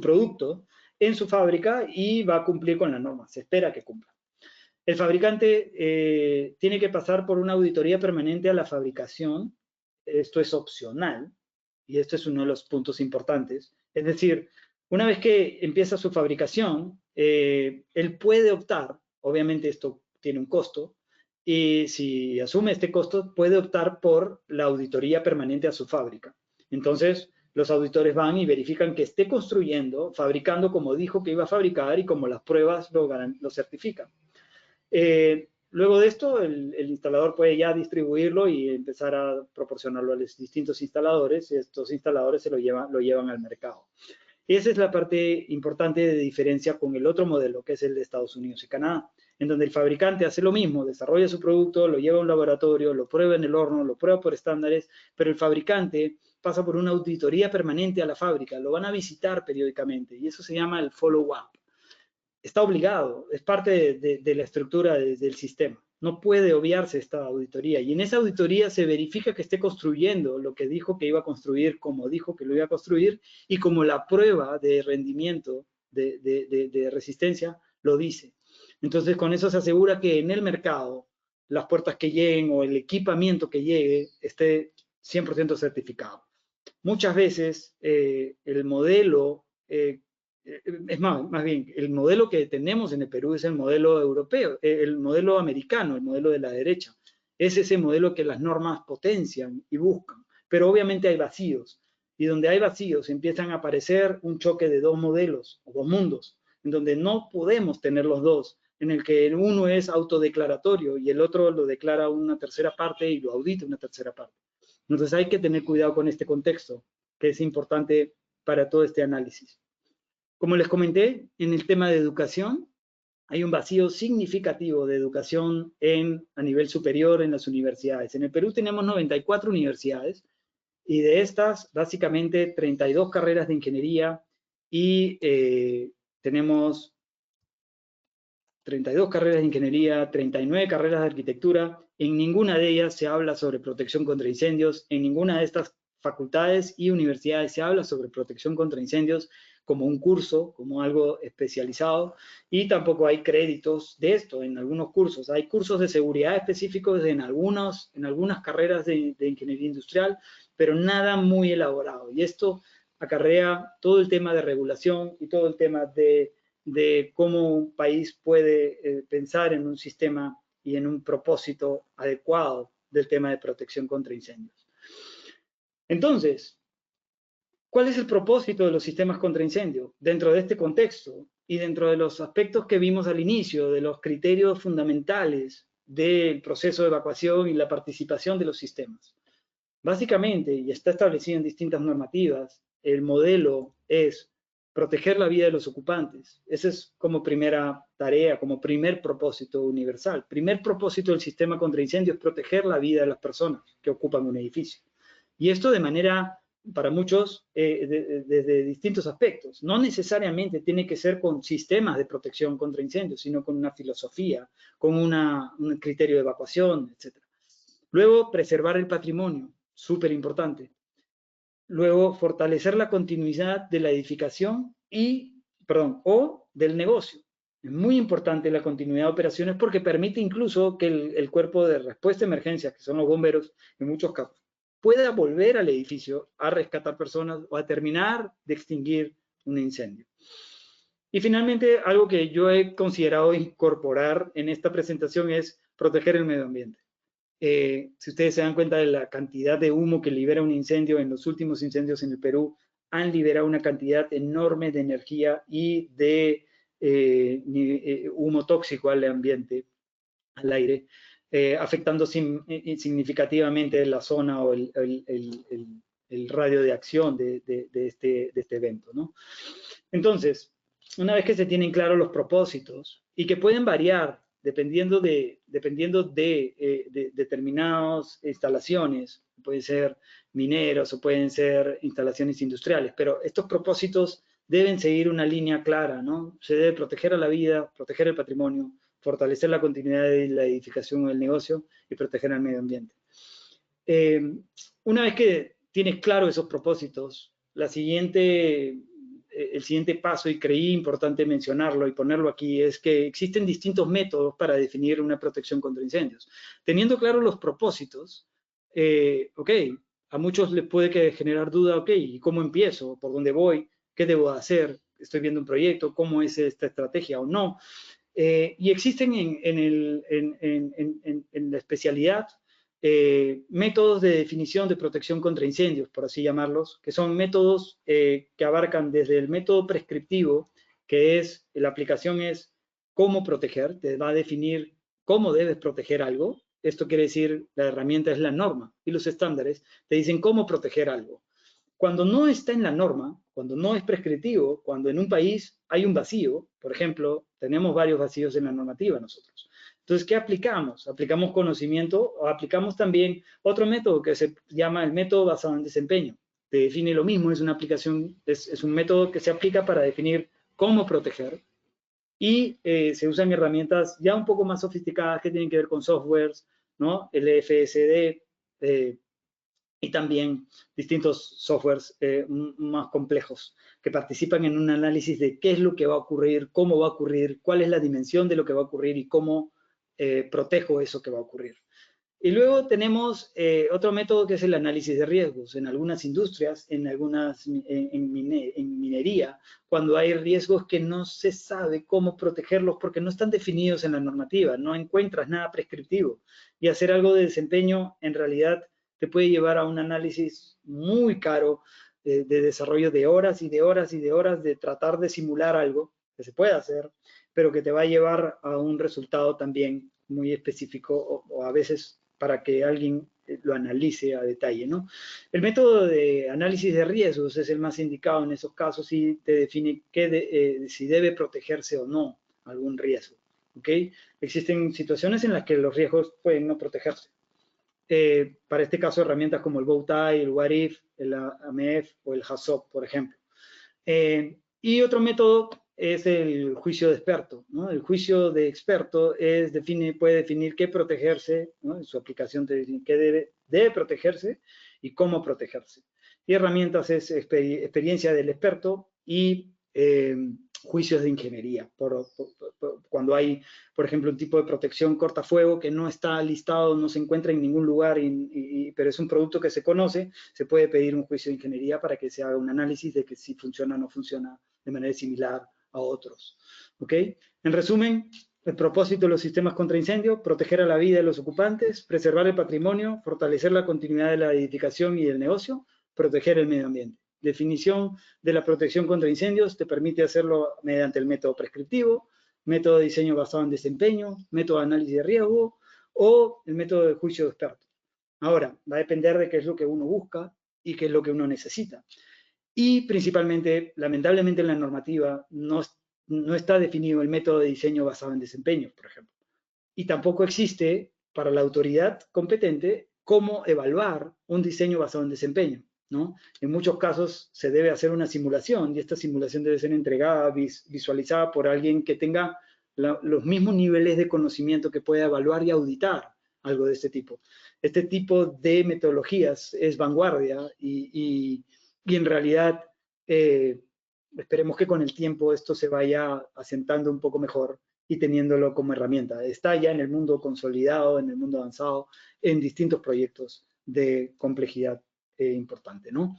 producto en su fábrica y va a cumplir con la norma, se espera que cumpla. El fabricante tiene que pasar por una auditoría permanente a la fabricación, esto es opcional, y esto es uno de los puntos importantes, es decir, una vez que empieza su fabricación, él puede optar, obviamente esto tiene un costo, y si asume este costo, puede optar por la auditoría permanente a su fábrica. Entonces, los auditores van y verifican que esté construyendo, fabricando como dijo que iba a fabricar y como las pruebas lo certifican. Luego de esto, el instalador puede ya distribuirlo y empezar a proporcionarlo a los distintos instaladores y estos instaladores se lo llevan al mercado. Y esa es la parte importante de diferencia con el otro modelo, que es el de Estados Unidos y Canadá, en donde el fabricante hace lo mismo, desarrolla su producto, lo lleva a un laboratorio, lo prueba en el horno, lo prueba por estándares, pero el fabricante pasa por una auditoría permanente a la fábrica, lo van a visitar periódicamente y eso se llama el follow-up. Está obligado, es parte de la estructura del sistema. No puede obviarse esta auditoría. Y en esa auditoría se verifica que esté construyendo lo que dijo que iba a construir, como dijo que lo iba a construir, y como la prueba de rendimiento, de resistencia, lo dice. Entonces, con eso se asegura que en el mercado, las puertas que lleguen o el equipamiento que llegue esté 100% certificado. Muchas veces el modelo es más bien, el modelo que tenemos en el Perú es el modelo europeo, el modelo americano, el modelo de la derecha. Es ese modelo que las normas potencian y buscan, pero obviamente hay vacíos. Y donde hay vacíos empiezan a aparecer un choque de dos modelos o dos mundos, en donde no podemos tener los dos, en el que uno es autodeclaratorio y el otro lo declara una tercera parte y lo audita una tercera parte. Entonces hay que tener cuidado con este contexto, que es importante para todo este análisis. Como les comenté, en el tema de educación, hay un vacío significativo de educación a nivel superior en las universidades. En el Perú tenemos 94 universidades y de estas, básicamente, 32 carreras de ingeniería y tenemos 32 carreras de ingeniería, 39 carreras de arquitectura. En ninguna de ellas se habla sobre protección contra incendios. En ninguna de estas facultades y universidades se habla sobre protección contra incendios como un curso, como algo especializado, y tampoco hay créditos de esto en algunos cursos. Hay cursos de seguridad específicos en algunas carreras de ingeniería industrial, pero nada muy elaborado. Y esto acarrea todo el tema de regulación y todo el tema de cómo un país puede pensar en un sistema y en un propósito adecuado del tema de protección contra incendios. Entonces, ¿cuál es el propósito de los sistemas contra incendio dentro de este contexto y dentro de los aspectos que vimos al inicio, de los criterios fundamentales del proceso de evacuación y la participación de los sistemas? Básicamente, y está establecido en distintas normativas, el modelo es proteger la vida de los ocupantes. Esa es como primera tarea, como primer propósito universal. Primer propósito del sistema contra incendios es proteger la vida de las personas que ocupan un edificio. Y esto de manera, para muchos, desde distintos aspectos. No necesariamente tiene que ser con sistemas de protección contra incendios, sino con una filosofía, con un criterio de evacuación, etc. Luego, preservar el patrimonio, súper importante. Luego, fortalecer la continuidad de la edificación o del negocio. Es muy importante la continuidad de operaciones porque permite incluso que el cuerpo de respuesta de emergencias, que son los bomberos, en muchos casos, pueda volver al edificio a rescatar personas o a terminar de extinguir un incendio. Y finalmente, algo que yo he considerado incorporar en esta presentación es proteger el medio ambiente. Si ustedes se dan cuenta de la cantidad de humo que libera un incendio, en los últimos incendios en el Perú han liberado una cantidad enorme de energía y de humo tóxico al ambiente, al aire, afectando significativamente la zona o el radio de acción de este evento, ¿no? Entonces, una vez que se tienen claros los propósitos y que pueden variar dependiendo de determinadas instalaciones, pueden ser mineros o pueden ser instalaciones industriales, pero estos propósitos deben seguir una línea clara, ¿no? Se debe proteger a la vida, proteger el patrimonio, fortalecer la continuidad de la edificación o del negocio y proteger al medio ambiente. Una vez que tienes claro esos propósitos, el siguiente paso, y creí importante mencionarlo y ponerlo aquí, es que existen distintos métodos para definir una protección contra incendios. Teniendo claros los propósitos, ok, a muchos les puede generar duda, ok, ¿y cómo empiezo? ¿Por dónde voy? ¿Qué debo hacer? ¿Estoy viendo un proyecto? ¿Cómo es esta estrategia o no? Y existen en la especialidad métodos de definición de protección contra incendios, por así llamarlos, que son métodos que abarcan desde el método prescriptivo, que es, la aplicación es cómo proteger, te va a definir cómo debes proteger algo. Esto quiere decir, la herramienta es la norma y los estándares te dicen cómo proteger algo. Cuando no está en la norma, cuando no es prescriptivo, cuando en un país hay un vacío, por ejemplo, tenemos varios vacíos en la normativa nosotros. Entonces, ¿qué aplicamos? Aplicamos conocimiento o aplicamos también otro método que se llama el método basado en desempeño. Te define lo mismo, es una aplicación, es un método que se aplica para definir cómo proteger y se usan herramientas ya un poco más sofisticadas que tienen que ver con softwares, ¿no? El FSD, y también distintos softwares más complejos que participan en un análisis de qué es lo que va a ocurrir, cómo va a ocurrir, cuál es la dimensión de lo que va a ocurrir y cómo protejo eso que va a ocurrir. Y luego tenemos otro método que es el análisis de riesgos. En algunas industrias, en minería, cuando hay riesgos que no se sabe cómo protegerlos porque no están definidos en la normativa, no encuentras nada prescriptivo. Y hacer algo de desempeño en realidad te puede llevar a un análisis muy caro de desarrollo de horas y de horas y de horas de tratar de simular algo que se puede hacer, pero que te va a llevar a un resultado también muy específico o a veces para que alguien lo analice a detalle, ¿no? El método de análisis de riesgos es el más indicado en esos casos y te define si debe protegerse o no algún riesgo, ¿ok? Existen situaciones en las que los riesgos pueden no protegerse. Para este caso, herramientas como el Bowtie, el What If, el AMF o el HACCP, por ejemplo. Y otro método es el juicio de experto, ¿no? El juicio de experto puede definir qué protegerse, ¿no? En su aplicación te dice qué debe protegerse y cómo protegerse. Y herramientas es experiencia del experto y juicios de ingeniería. Cuando hay, por ejemplo, un tipo de protección cortafuego que no está listado, no se encuentra en ningún lugar, pero es un producto que se conoce, se puede pedir un juicio de ingeniería para que se haga un análisis de que si funciona o no funciona de manera similar a otros. ¿Ok? En resumen, el propósito de los sistemas contra incendio: proteger a la vida de los ocupantes, preservar el patrimonio, fortalecer la continuidad de la edificación y del negocio, proteger el medio ambiente. Definición de la protección contra incendios te permite hacerlo mediante el método prescriptivo, método de diseño basado en desempeño, método de análisis de riesgo o el método de juicio de experto. Ahora, va a depender de qué es lo que uno busca y qué es lo que uno necesita. Y principalmente, lamentablemente en la normativa no está definido el método de diseño basado en desempeño, por ejemplo. Y tampoco existe para la autoridad competente cómo evaluar un diseño basado en desempeño, ¿no? En muchos casos se debe hacer una simulación y esta simulación debe ser entregada, visualizada por alguien que tenga los mismos niveles de conocimiento que pueda evaluar y auditar algo de este tipo. Este tipo de metodologías es vanguardia y en realidad esperemos que con el tiempo esto se vaya asentando un poco mejor y teniéndolo como herramienta. Está ya en el mundo consolidado, en el mundo avanzado, en distintos proyectos de complejidad importante, ¿no?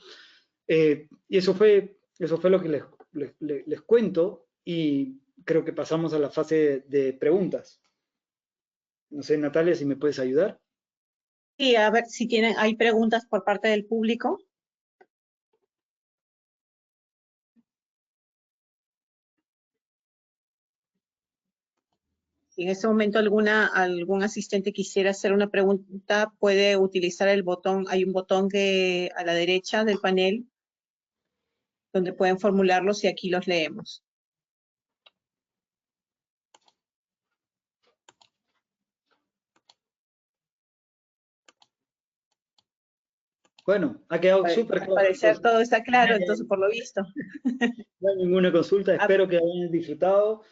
Y eso fue lo que les cuento y creo que pasamos a la fase de preguntas. No sé, Natalia, si me puedes ayudar. Sí, a ver si hay preguntas por parte del público. Si en este momento algún asistente quisiera hacer una pregunta, puede utilizar el botón. Hay un botón a la derecha del panel donde pueden formularlos y aquí los leemos. Bueno, ha quedado súper Al claro. parecer Entonces, todo está claro, entonces por lo visto. no hay ninguna consulta, espero que hayan disfrutado.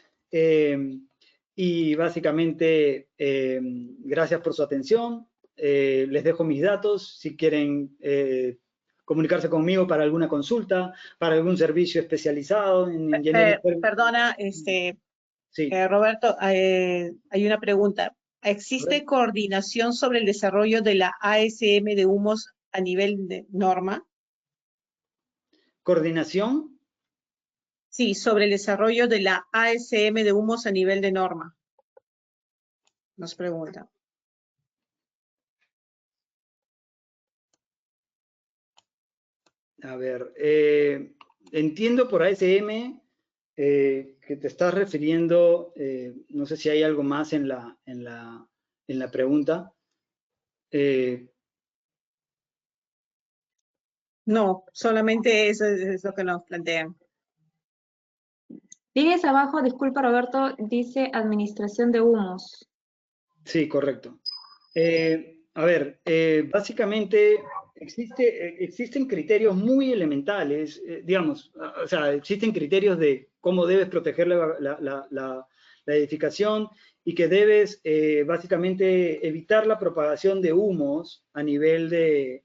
Y básicamente, gracias por su atención. Les dejo mis datos si quieren comunicarse conmigo para alguna consulta, para algún servicio especializado en Engineering Services. Perdona, Sí, Roberto, hay una pregunta. a ver. ¿Existe coordinación sobre el desarrollo de la ASM de humos a nivel de norma? Coordinación. Sí, sobre el desarrollo de la ASM de humos a nivel de norma. Nos pregunta. A ver, entiendo por ASM que te estás refiriendo, no sé si hay algo más en la pregunta. No, solamente eso es lo que nos plantean. Líneas abajo, disculpa Roberto, dice administración de humos. Sí, correcto. A ver, básicamente existen criterios muy elementales, digamos, o sea, existen criterios de cómo debes proteger la edificación y que debes básicamente evitar la propagación de humos a nivel de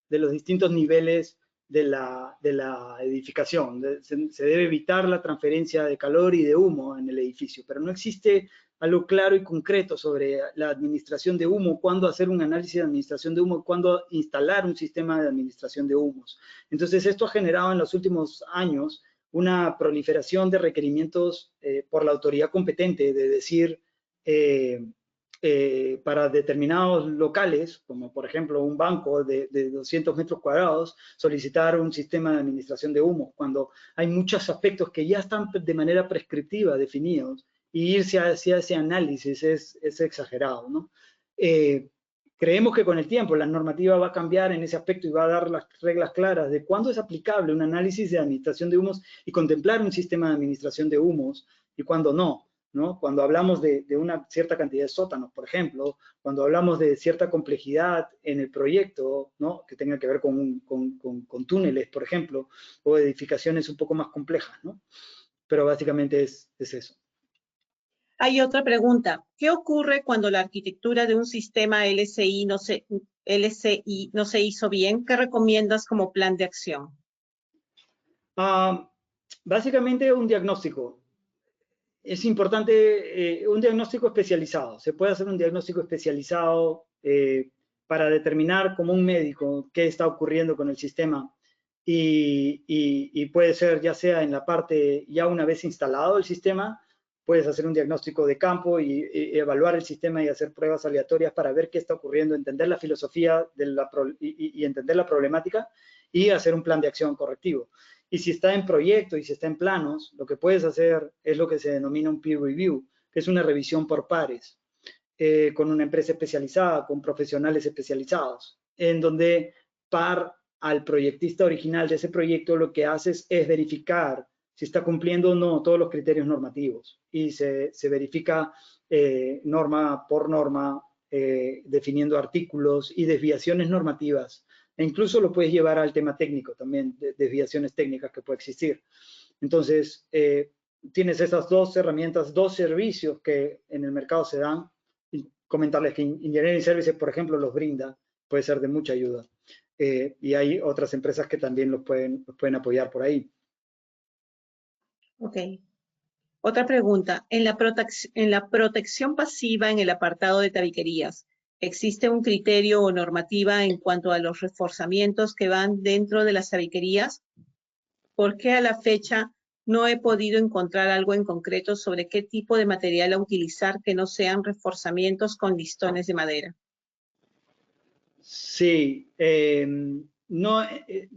los distintos niveles de la edificación. Se debe evitar la transferencia de calor y de humo en el edificio, pero no existe algo claro y concreto sobre la administración de humo, cuándo hacer un análisis de administración de humo, cuándo instalar un sistema de administración de humos. Entonces, esto ha generado en los últimos años una proliferación de requerimientos por la autoridad competente, de decir, para determinados locales, como por ejemplo un banco de 200 metros cuadrados, solicitar un sistema de administración de humo, cuando hay muchos aspectos que ya están de manera prescriptiva definidos, y irse hacia ese análisis es exagerado, ¿no? Creemos que con el tiempo la normativa va a cambiar en ese aspecto y va a dar las reglas claras de cuándo es aplicable un análisis de administración de humos y contemplar un sistema de administración de humos y cuándo no, ¿no? Cuando hablamos de una cierta cantidad de sótanos, por ejemplo, cuando hablamos de cierta complejidad en el proyecto, ¿no? Que tenga que ver con túneles, por ejemplo, o edificaciones un poco más complejas, ¿no? Pero básicamente es eso. Hay otra pregunta. ¿Qué ocurre cuando la arquitectura de un sistema LCI no se hizo bien? ¿Qué recomiendas como plan de acción? Básicamente un diagnóstico. Es importante un diagnóstico especializado. Se puede hacer un diagnóstico especializado para determinar como un médico qué está ocurriendo con el sistema y puede ser ya sea en la parte ya una vez instalado el sistema, puedes hacer un diagnóstico de campo y evaluar el sistema y hacer pruebas aleatorias para ver qué está ocurriendo, entender la filosofía y entender la problemática y hacer un plan de acción correctivo. Y si está en proyecto y si está en planos, lo que puedes hacer es lo que se denomina un peer review, que es una revisión por pares, con una empresa especializada, con profesionales especializados, en donde par al proyectista original de ese proyecto lo que haces es verificar si está cumpliendo o no todos los criterios normativos y se verifica norma por norma, definiendo artículos y desviaciones normativas. E incluso lo puedes llevar al tema técnico también, desviaciones técnicas que puede existir. Entonces, tienes esas dos herramientas, dos servicios que en el mercado se dan. Y comentarles que Engineering Services, por ejemplo, los brinda, puede ser de mucha ayuda. Y hay otras empresas que también los pueden apoyar por ahí. Ok. Otra pregunta. En la protección pasiva en el apartado de tabiquerías, ¿existe un criterio o normativa en cuanto a los reforzamientos que van dentro de las tabiquerías? ¿por qué a la fecha no he podido encontrar algo en concreto sobre qué tipo de material a utilizar que no sean reforzamientos con listones de madera? Sí, no,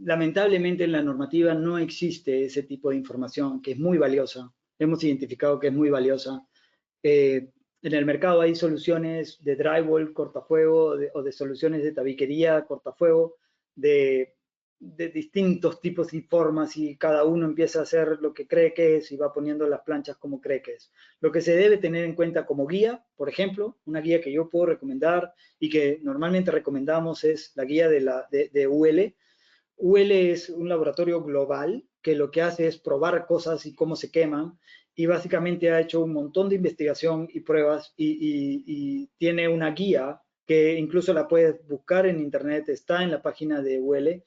lamentablemente en la normativa no existe ese tipo de información que es muy valiosa. Hemos identificado que es muy valiosa. En el mercado hay soluciones de drywall cortafuego o de soluciones de tabiquería cortafuego de distintos tipos y formas, y cada uno empieza a hacer lo que cree que es y va poniendo las planchas como cree que es. Lo que se debe tener en cuenta como guía, por ejemplo, una guía que yo puedo recomendar y que normalmente recomendamos es la guía de UL. UL es un laboratorio global que lo que hace es probar cosas y cómo se queman, y básicamente ha hecho un montón de investigación y pruebas y tiene una guía que incluso la puedes buscar en internet, está en la página de UL.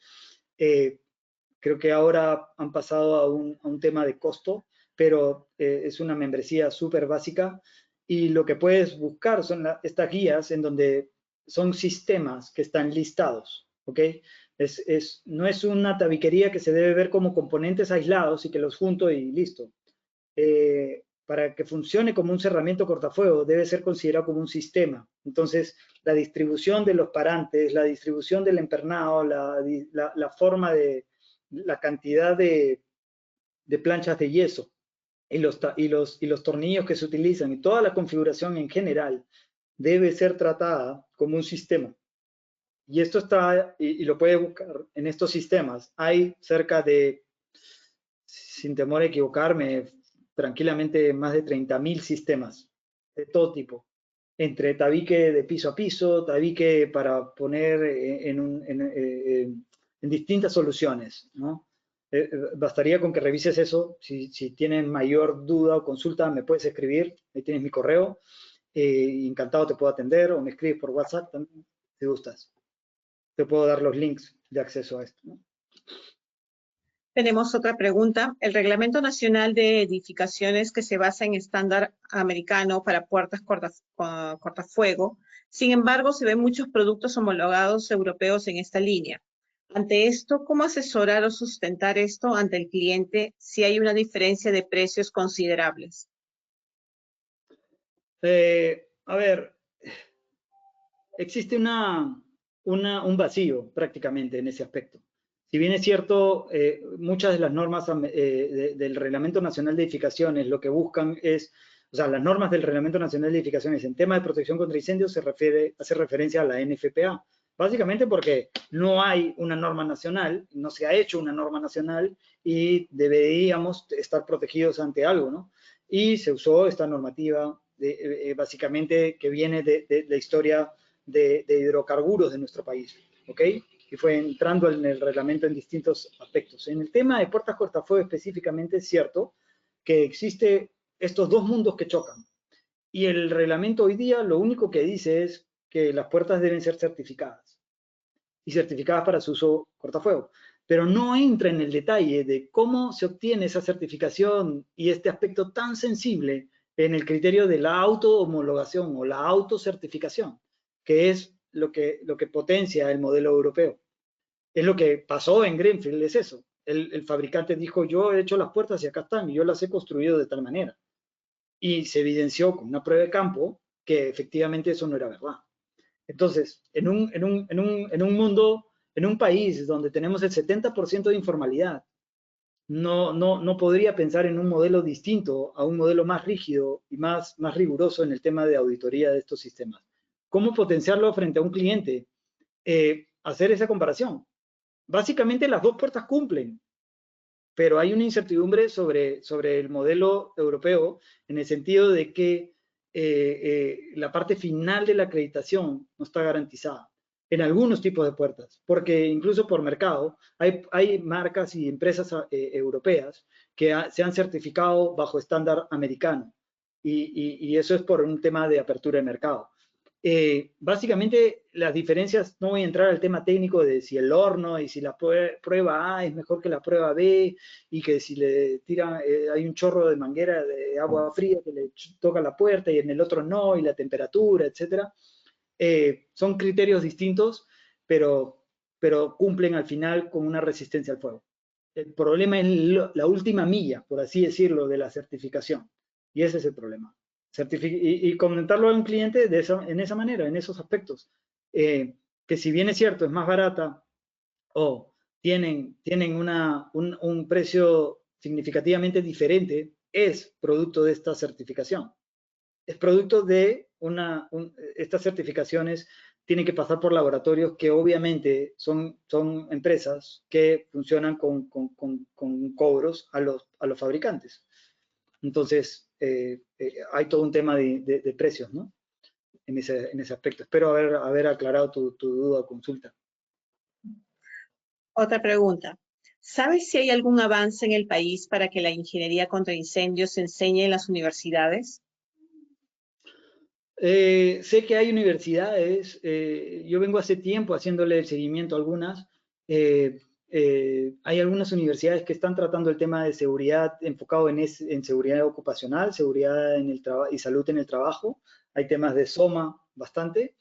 Creo que ahora han pasado a un tema de costo, pero es una membresía súper básica, y lo que puedes buscar son estas guías en donde son sistemas que están listados, ¿ok? No es una tabiquería que se debe ver como componentes aislados y que los junto y listo. Para que funcione como un cerramiento cortafuego debe ser considerado como un sistema. Entonces, la distribución de los parantes, la distribución del empernado, la forma de la cantidad de planchas de yeso y los tornillos que se utilizan y toda la configuración en general debe ser tratada como un sistema. Y esto está, y lo puede buscar en estos sistemas. Hay cerca de, sin temor a equivocarme, tranquilamente más de 30.000 sistemas de todo tipo, entre tabique de piso a piso, tabique para poner en distintas soluciones, ¿no? Bastaría con que revises eso. Si tienes mayor duda o consulta, me puedes escribir, ahí tienes mi correo, encantado te puedo atender, o me escribes por WhatsApp también, si gustas. Te puedo dar los links de acceso a esto, ¿no? Tenemos otra pregunta. El Reglamento Nacional de Edificaciones, que se basa en estándar americano para puertas cortafuego, sin embargo, se ven muchos productos homologados europeos en esta línea. Ante esto, ¿cómo asesorar o sustentar esto ante el cliente si hay una diferencia de precios considerables? A ver, existe un vacío prácticamente en ese aspecto. Si bien es cierto, muchas de las normas del Reglamento Nacional de Edificaciones lo que buscan es, o sea, las normas del Reglamento Nacional de Edificaciones en tema de protección contra incendios hace referencia a la NFPA, básicamente porque no hay una norma nacional, no se ha hecho una norma nacional y deberíamos estar protegidos ante algo, ¿no? Y se usó esta normativa básicamente que viene de la historia de hidrocarburos de nuestro país, ¿ok? Y fue entrando en el reglamento en distintos aspectos. En el tema de puertas cortafuego específicamente es cierto que existe estos dos mundos que chocan. Y el reglamento hoy día lo único que dice es que las puertas deben ser certificadas, y certificadas para su uso cortafuego. Pero no entra en el detalle de cómo se obtiene esa certificación y este aspecto tan sensible en el criterio de la auto-homologación o la autocertificación, que es lo que potencia el modelo europeo. Es lo que pasó en Greenfield, es eso. El fabricante dijo, yo he hecho las puertas y acá están, y yo las he construido de tal manera. Y se evidenció con una prueba de campo que efectivamente eso no era verdad. Entonces, en un mundo, en un país donde tenemos el 70% de informalidad, no podría pensar en un modelo distinto a un modelo más rígido y más riguroso en el tema de auditoría de estos sistemas. ¿Cómo potenciarlo frente a un cliente? Hacer esa comparación. Básicamente las dos puertas cumplen, pero hay una incertidumbre sobre el modelo europeo en el sentido de que la parte final de la acreditación no está garantizada en algunos tipos de puertas, porque incluso por mercado hay marcas y empresas europeas que se han certificado bajo estándar americano, y eso es por un tema de apertura de mercado. Básicamente las diferencias, no voy a entrar al tema técnico de si el horno y si la prueba A es mejor que la prueba B, y que si le tiran, hay un chorro de manguera de agua fría que le toca la puerta y en el otro no, y la temperatura, etcétera. Son criterios distintos, pero cumplen al final con una resistencia al fuego. El problema es la última milla, por así decirlo, de la certificación. Y ese es el problema. Y comentarlo a un cliente en esa manera, en esos aspectos. Que si bien es cierto, es más barata o tienen un precio significativamente diferente, es producto de esta certificación. Es producto de estas certificaciones tienen que pasar por laboratorios que obviamente son empresas que funcionan con cobros a los fabricantes. Entonces, hay todo un tema de precios, ¿no? En ese aspecto. Espero haber aclarado tu duda o consulta. Otra pregunta. ¿Sabes si hay algún avance en el país para que la ingeniería contra incendios se enseñe en las universidades? Sé que hay universidades, yo vengo hace tiempo haciéndole el seguimiento a algunas. Hay algunas universidades que están tratando el tema de seguridad enfocado en seguridad ocupacional, seguridad en el y salud en el trabajo. Hay temas de SOMA bastante.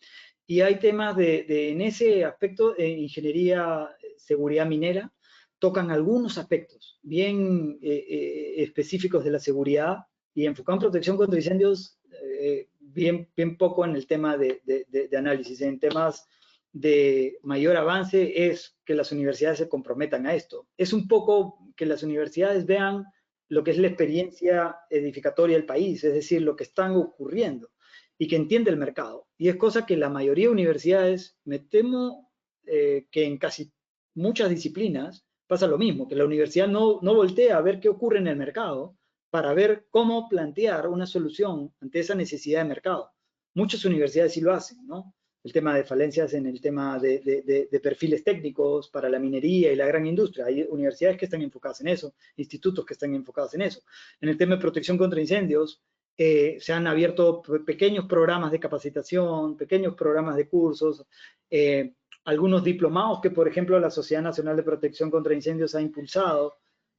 Y hay temas en ese aspecto, ingeniería, seguridad minera, tocan algunos aspectos bien específicos de la seguridad y enfocado en protección contra incendios, bien poco en el tema de análisis. En temas de mayor avance es que las universidades se comprometan a esto. Es un poco que las universidades vean lo que es la experiencia edificatoria del país, es decir, lo que está ocurriendo y que entiende el mercado. Y es cosa que la mayoría de universidades, me temo que en casi muchas disciplinas pasa lo mismo, que la universidad no voltea a ver qué ocurre en el mercado para ver cómo plantear una solución ante esa necesidad de mercado. Muchas universidades sí lo hacen, ¿no? El tema de falencias en el tema de perfiles técnicos para la minería y la gran industria. Hay universidades que están enfocadas en eso, institutos que están enfocados en eso. En el tema de protección contra incendios, se han abierto pequeños programas de capacitación, pequeños programas de cursos, algunos diplomados que, por ejemplo, la Sociedad Nacional de Protección contra Incendios ha impulsado,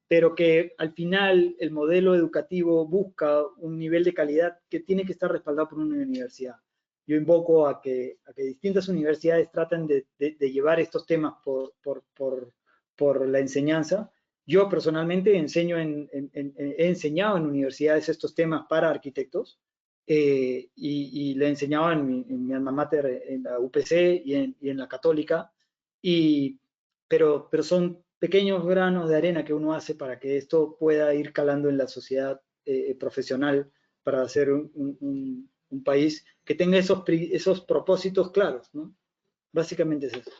pero que al final el modelo educativo busca un nivel de calidad que tiene que estar respaldado por una universidad. Yo invoco a que distintas universidades traten de llevar estos temas por la enseñanza. Yo personalmente he enseñado en universidades estos temas para arquitectos y le he enseñado en mi alma mater, en la UPC y en la Católica, pero son pequeños granos de arena que uno hace para que esto pueda ir calando en la sociedad profesional para hacer un país que tenga esos propósitos claros, ¿no? Básicamente es eso.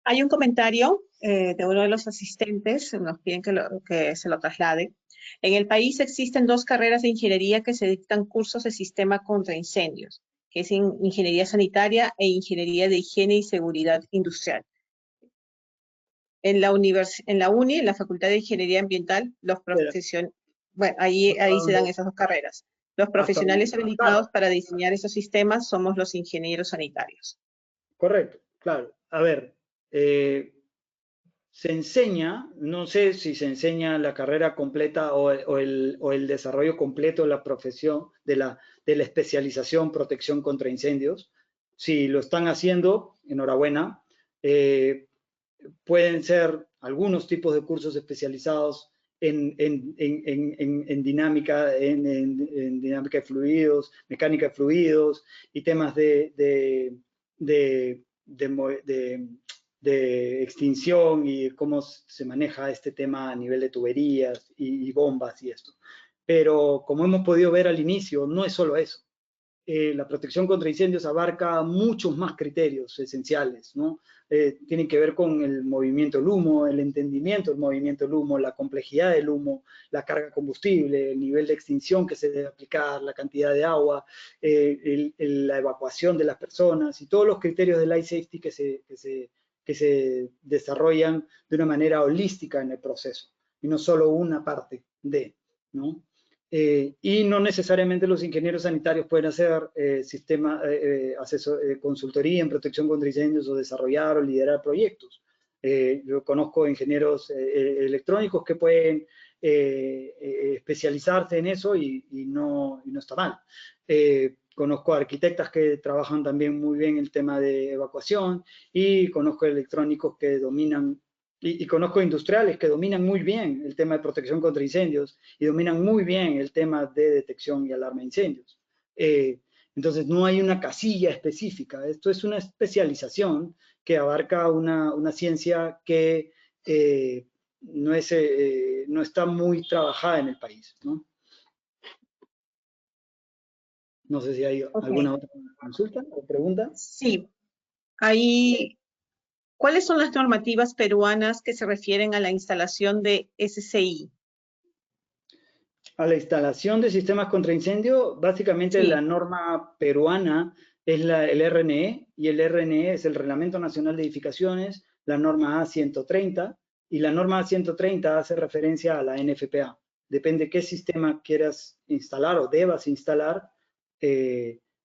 Hay un comentario de uno de los asistentes, nos piden que se lo traslade. En el país existen 2 carreras de ingeniería que se dictan cursos de sistema contra incendios, que es ingeniería sanitaria e ingeniería de higiene y seguridad industrial. En la UNI, en la Facultad de Ingeniería Ambiental, los profesionales, bueno, ahí se dan esas 2 carreras. Los profesionales habilitados para diseñar esos sistemas somos los ingenieros sanitarios. Correcto, claro. A ver, se enseña, no sé si se enseña la carrera completa o el desarrollo completo de la profesión, de la especialización protección contra incendios. Si lo están haciendo, enhorabuena. Pueden ser algunos tipos de cursos especializados en dinámica, en dinámica de fluidos, mecánica de fluidos y temas de extinción y cómo se maneja este tema a nivel de tuberías y bombas y esto. Pero como hemos podido ver al inicio, no es solo eso. La protección contra incendios abarca muchos más criterios esenciales, ¿no? Tienen que ver con el movimiento del humo, el entendimiento del movimiento del humo, la complejidad del humo, la carga combustible, el nivel de extinción que se debe aplicar, la cantidad de agua, la evacuación de las personas y todos los criterios del life safety que se desarrollan de una manera holística en el proceso y no solo una parte de, ¿no? Y no necesariamente los ingenieros sanitarios pueden hacer consultoría en protección contra incendios o desarrollar o liderar proyectos. Yo conozco ingenieros electrónicos que pueden especializarse en eso y no está mal. Conozco arquitectas que trabajan también muy bien el tema de evacuación y conozco electrónicos que dominan y conozco industriales que dominan muy bien el tema de protección contra incendios y dominan muy bien el tema de detección y alarma de incendios. Entonces, no hay una casilla específica. Esto es una especialización que abarca una ciencia que no está muy trabajada en el país, ¿no? No sé si hay alguna otra consulta o pregunta. Sí, ¿cuáles son las normativas peruanas que se refieren a la instalación de SCI? A la instalación de sistemas contra incendio, básicamente Sí. la norma peruana es el RNE, y el RNE es el Reglamento Nacional de Edificaciones, la norma A130, y la norma A130 hace referencia a la NFPA. Depende qué sistema quieras instalar o debas instalar,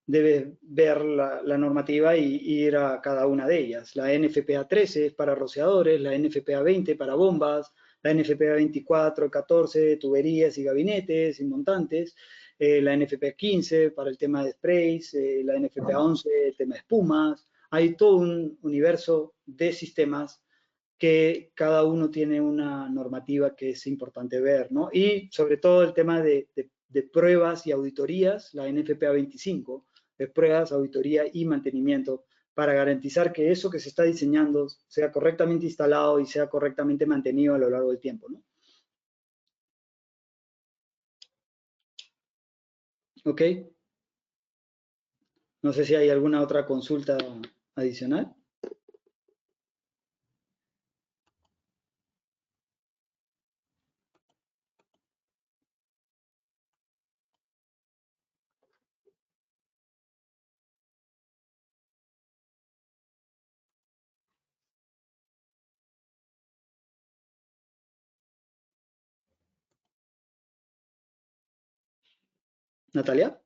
debes ver la normativa y ir a cada una de ellas. La NFPA 13 es para rociadores, la NFPA 20 para bombas, la NFPA 24, 14, tuberías y gabinetes y montantes, la NFPA 15 para el tema de sprays, la NFPA 11, el tema de espumas. Hay todo un universo de sistemas que cada uno tiene una normativa que es importante ver, ¿no? Y sobre todo el tema de pruebas y auditorías, la NFPA 25, de pruebas, auditoría y mantenimiento, para garantizar que eso que se está diseñando sea correctamente instalado y sea correctamente mantenido a lo largo del tiempo, ¿no? ¿Ok? No sé si hay alguna otra consulta adicional. Natalia.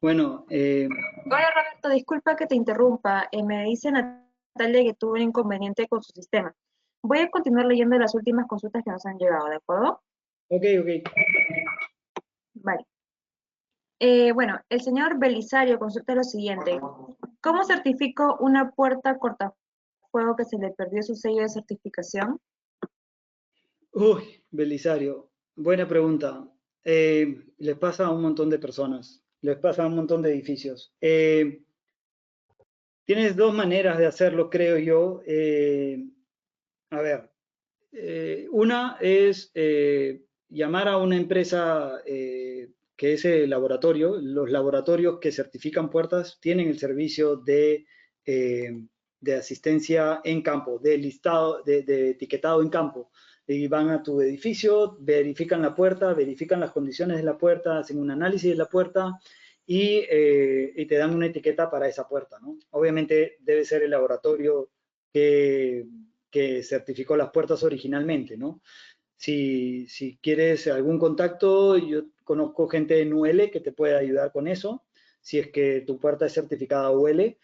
Bueno, Hola Roberto, disculpa que te interrumpa. Me dice Natalia que tuvo un inconveniente con su sistema. Voy a continuar leyendo las últimas consultas que nos han llegado, ¿de acuerdo? ok. Vale. Bueno, el señor Belisario consulta lo siguiente. ¿Cómo certifico una puerta cortafuego que se le perdió su sello de certificación? Uy, Belisario, buena pregunta. Les pasa a un montón de personas, les pasa a un montón de edificios. Tienes dos maneras de hacerlo, creo yo. A ver, una es llamar a una empresa que es el laboratorio. Los laboratorios que certifican puertas tienen el servicio de asistencia en campo, de listado, de etiquetado en campo. Y van a tu edificio, verifican la puerta, verifican las condiciones de la puerta, hacen un análisis de la puerta y te dan una etiqueta para esa puerta, ¿no? Obviamente debe ser el laboratorio que certificó las puertas originalmente, ¿no? Si quieres algún contacto, yo conozco gente en UL que te puede ayudar con eso, si es que tu puerta es certificada UL.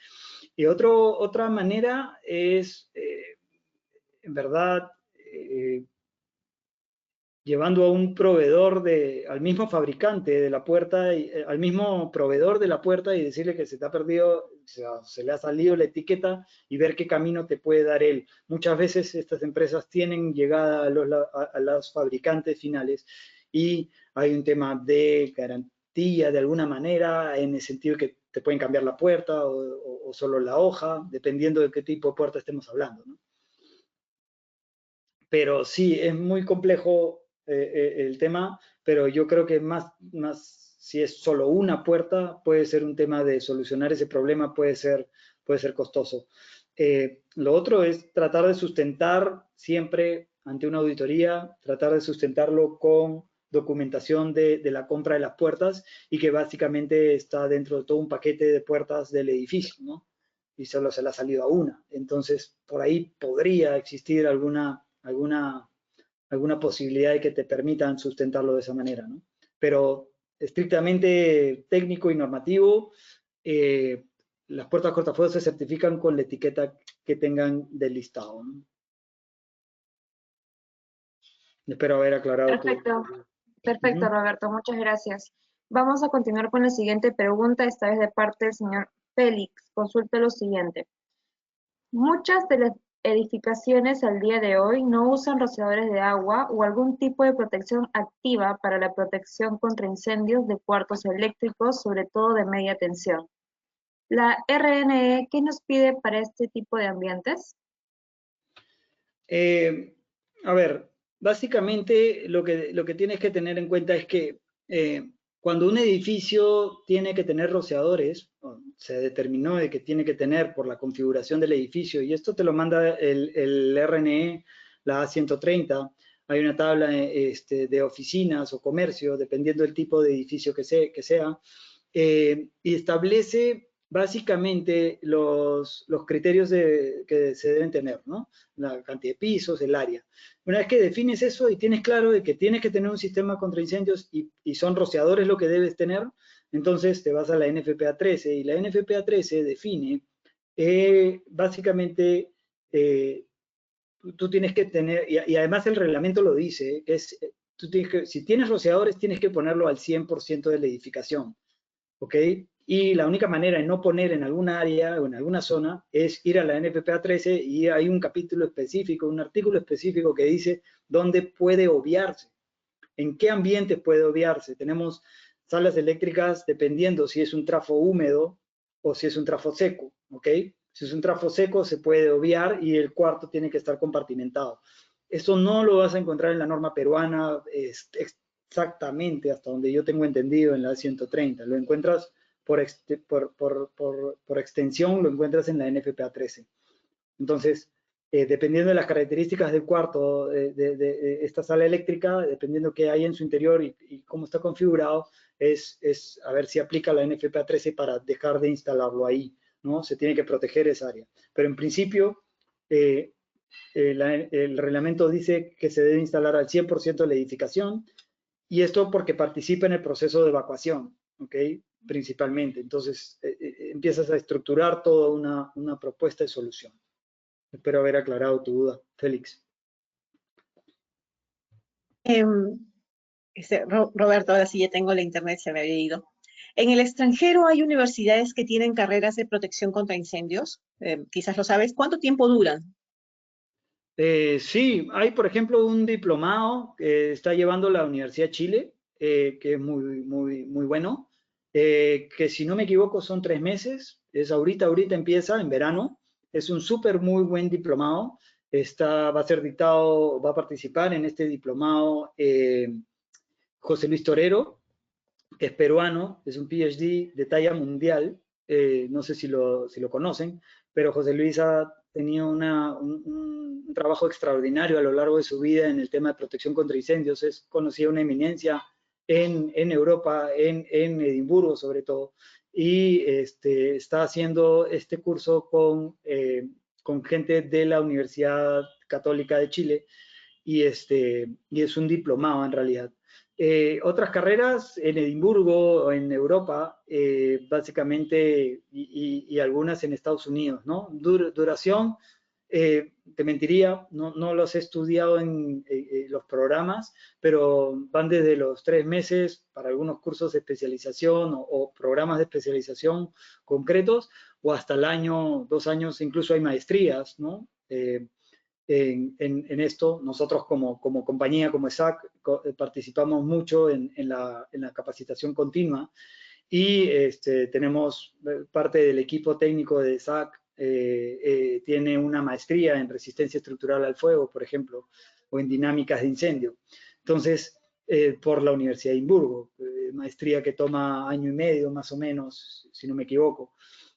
Y otra manera es, en verdad, llevando a un proveedor, al mismo fabricante de la puerta, al mismo proveedor de la puerta y decirle que se te ha perdido, o sea, se le ha salido la etiqueta y ver qué camino te puede dar él. Muchas veces estas empresas tienen llegada a los fabricantes finales y hay un tema de garantía de alguna manera, en el sentido que te pueden cambiar la puerta o solo la hoja, dependiendo de qué tipo de puerta estemos hablando, ¿no? Pero sí, es muy complejo el tema, pero yo creo que más si es solo una puerta, puede ser un tema de solucionar ese problema, puede ser costoso. Lo otro es tratar de sustentar siempre ante una auditoría, tratar de sustentarlo con documentación de la compra de las puertas y que básicamente está dentro de todo un paquete de puertas del edificio, ¿no? Y solo se le ha salido a una. Entonces, por ahí podría existir alguna posibilidad de que te permitan sustentarlo de esa manera, ¿no? Pero estrictamente técnico y normativo, las puertas cortafuegos se certifican con la etiqueta que tengan del listado, ¿no? Espero haber aclarado Perfecto, perfecto, Ujú. Roberto, muchas gracias. Vamos a continuar con la siguiente pregunta, esta vez de parte del señor Félix. Consulta lo siguiente. Muchas de las edificaciones al día de hoy no usan rociadores de agua o algún tipo de protección activa para la protección contra incendios de cuartos eléctricos, sobre todo de media tensión. La RNE, ¿qué nos pide para este tipo de ambientes? A ver, básicamente lo que tienes que tener en cuenta es que cuando un edificio tiene que tener rociadores, se determinó de que tiene que tener por la configuración del edificio, y esto te lo manda el RNE, la A130, hay una tabla de oficinas o comercio, dependiendo del tipo de edificio que sea, y establece básicamente los criterios que se deben tener, ¿no? La cantidad de pisos, el área. Una vez que defines eso y tienes claro de que tienes que tener un sistema contra incendios y son rociadores lo que debes tener, entonces te vas a la NFPA 13 y la NFPA 13 define básicamente tú tienes que tener, y además el reglamento lo dice, si tienes rociadores tienes que ponerlo al 100% de la edificación. ¿Ok? Y la única manera de no poner en alguna área o en alguna zona es ir a la NFPA 13 y hay un capítulo específico, un artículo específico que dice dónde puede obviarse, en qué ambientes puede obviarse. Tenemos salas eléctricas dependiendo si es un trafo húmedo o si es un trafo seco, ¿ok? Si es un trafo seco se puede obviar y el cuarto tiene que estar compartimentado. Eso no lo vas a encontrar en la norma peruana exactamente hasta donde yo tengo entendido en la 130. Lo encuentras por extensión, lo encuentras en la NFPA 13. Entonces, dependiendo de las características del cuarto de esta sala eléctrica, dependiendo qué hay en su interior y cómo está configurado, es a ver si aplica la NFPA 13 para dejar de instalarlo ahí, ¿no? Se tiene que proteger esa área. Pero en principio, el reglamento dice que se debe instalar al 100% de la edificación, y esto porque participa en el proceso de evacuación, ¿ok? Principalmente. Entonces, empiezas a estructurar toda una propuesta de solución. Espero haber aclarado tu duda, Félix. Roberto, ahora sí ya tengo la internet, se me había ido. En el extranjero hay universidades que tienen carreras de protección contra incendios. Quizás lo sabes. ¿Cuánto tiempo duran? Sí, hay por ejemplo un diplomado que está llevando la Universidad de Chile, que es muy bueno, que si no me equivoco son 3 meses, es ahorita empieza en verano, es un súper muy buen diplomado, va a ser dictado, va a participar en este diplomado José Luis Torero, que es peruano, es un PhD de talla mundial, no sé si lo conocen, pero José Luis ha tenido un trabajo extraordinario a lo largo de su vida en el tema de protección contra incendios, es conocida una eminencia en Europa, en Edimburgo sobre todo, y está haciendo este curso con gente de la Universidad Católica de Chile, y es un diplomado en realidad. Otras carreras en Edimburgo o en Europa, básicamente, y algunas en Estados Unidos, ¿no? Duración, te mentiría, no los he estudiado en los programas, pero van desde los 3 meses para algunos cursos de especialización o programas de especialización concretos, o hasta el año, 2 años, incluso hay maestrías, ¿no? En esto. Nosotros como compañía, como ESAC, participamos mucho en la capacitación continua y tenemos parte del equipo técnico de ESAC, tiene una maestría en resistencia estructural al fuego, por ejemplo, o en dinámicas de incendio. Entonces, por la Universidad de Edimburgo, maestría que toma 1 año y medio más o menos, si no me equivoco,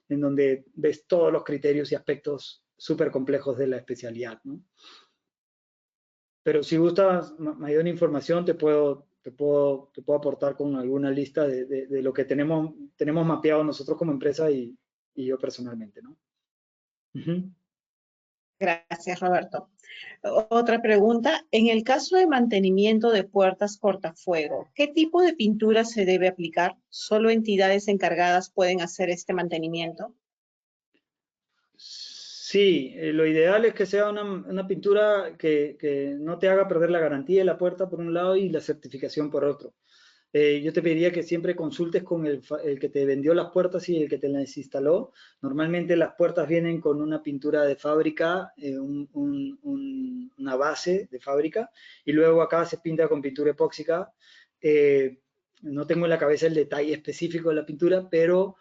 en donde ves todos los criterios y aspectos súper complejos de la especialidad, ¿no? Pero si gustas mayor información, te puedo aportar con alguna lista de lo que tenemos mapeado nosotros como empresa y yo personalmente, ¿no? Gracias, Roberto. Otra pregunta. En el caso de mantenimiento de puertas cortafuego, ¿qué tipo de pintura se debe aplicar? ¿Solo entidades encargadas pueden hacer este mantenimiento? Sí, lo ideal es que sea una pintura que no te haga perder la garantía de la puerta por un lado y la certificación por otro. Yo te pediría que siempre consultes con el que te vendió las puertas y el que te las instaló. Normalmente las puertas vienen con una pintura de fábrica, una base de fábrica, y luego acá se pinta con pintura epóxica. No tengo en la cabeza el detalle específico de la pintura, pero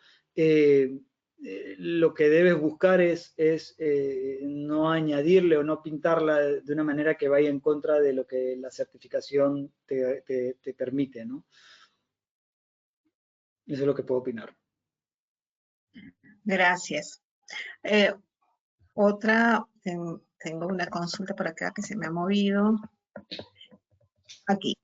lo que debes buscar es no añadirle o no pintarla de una manera que vaya en contra de lo que la certificación te permite, ¿no? Eso es lo que puedo opinar. Gracias. Tengo una consulta por acá que se me ha movido. Aquí.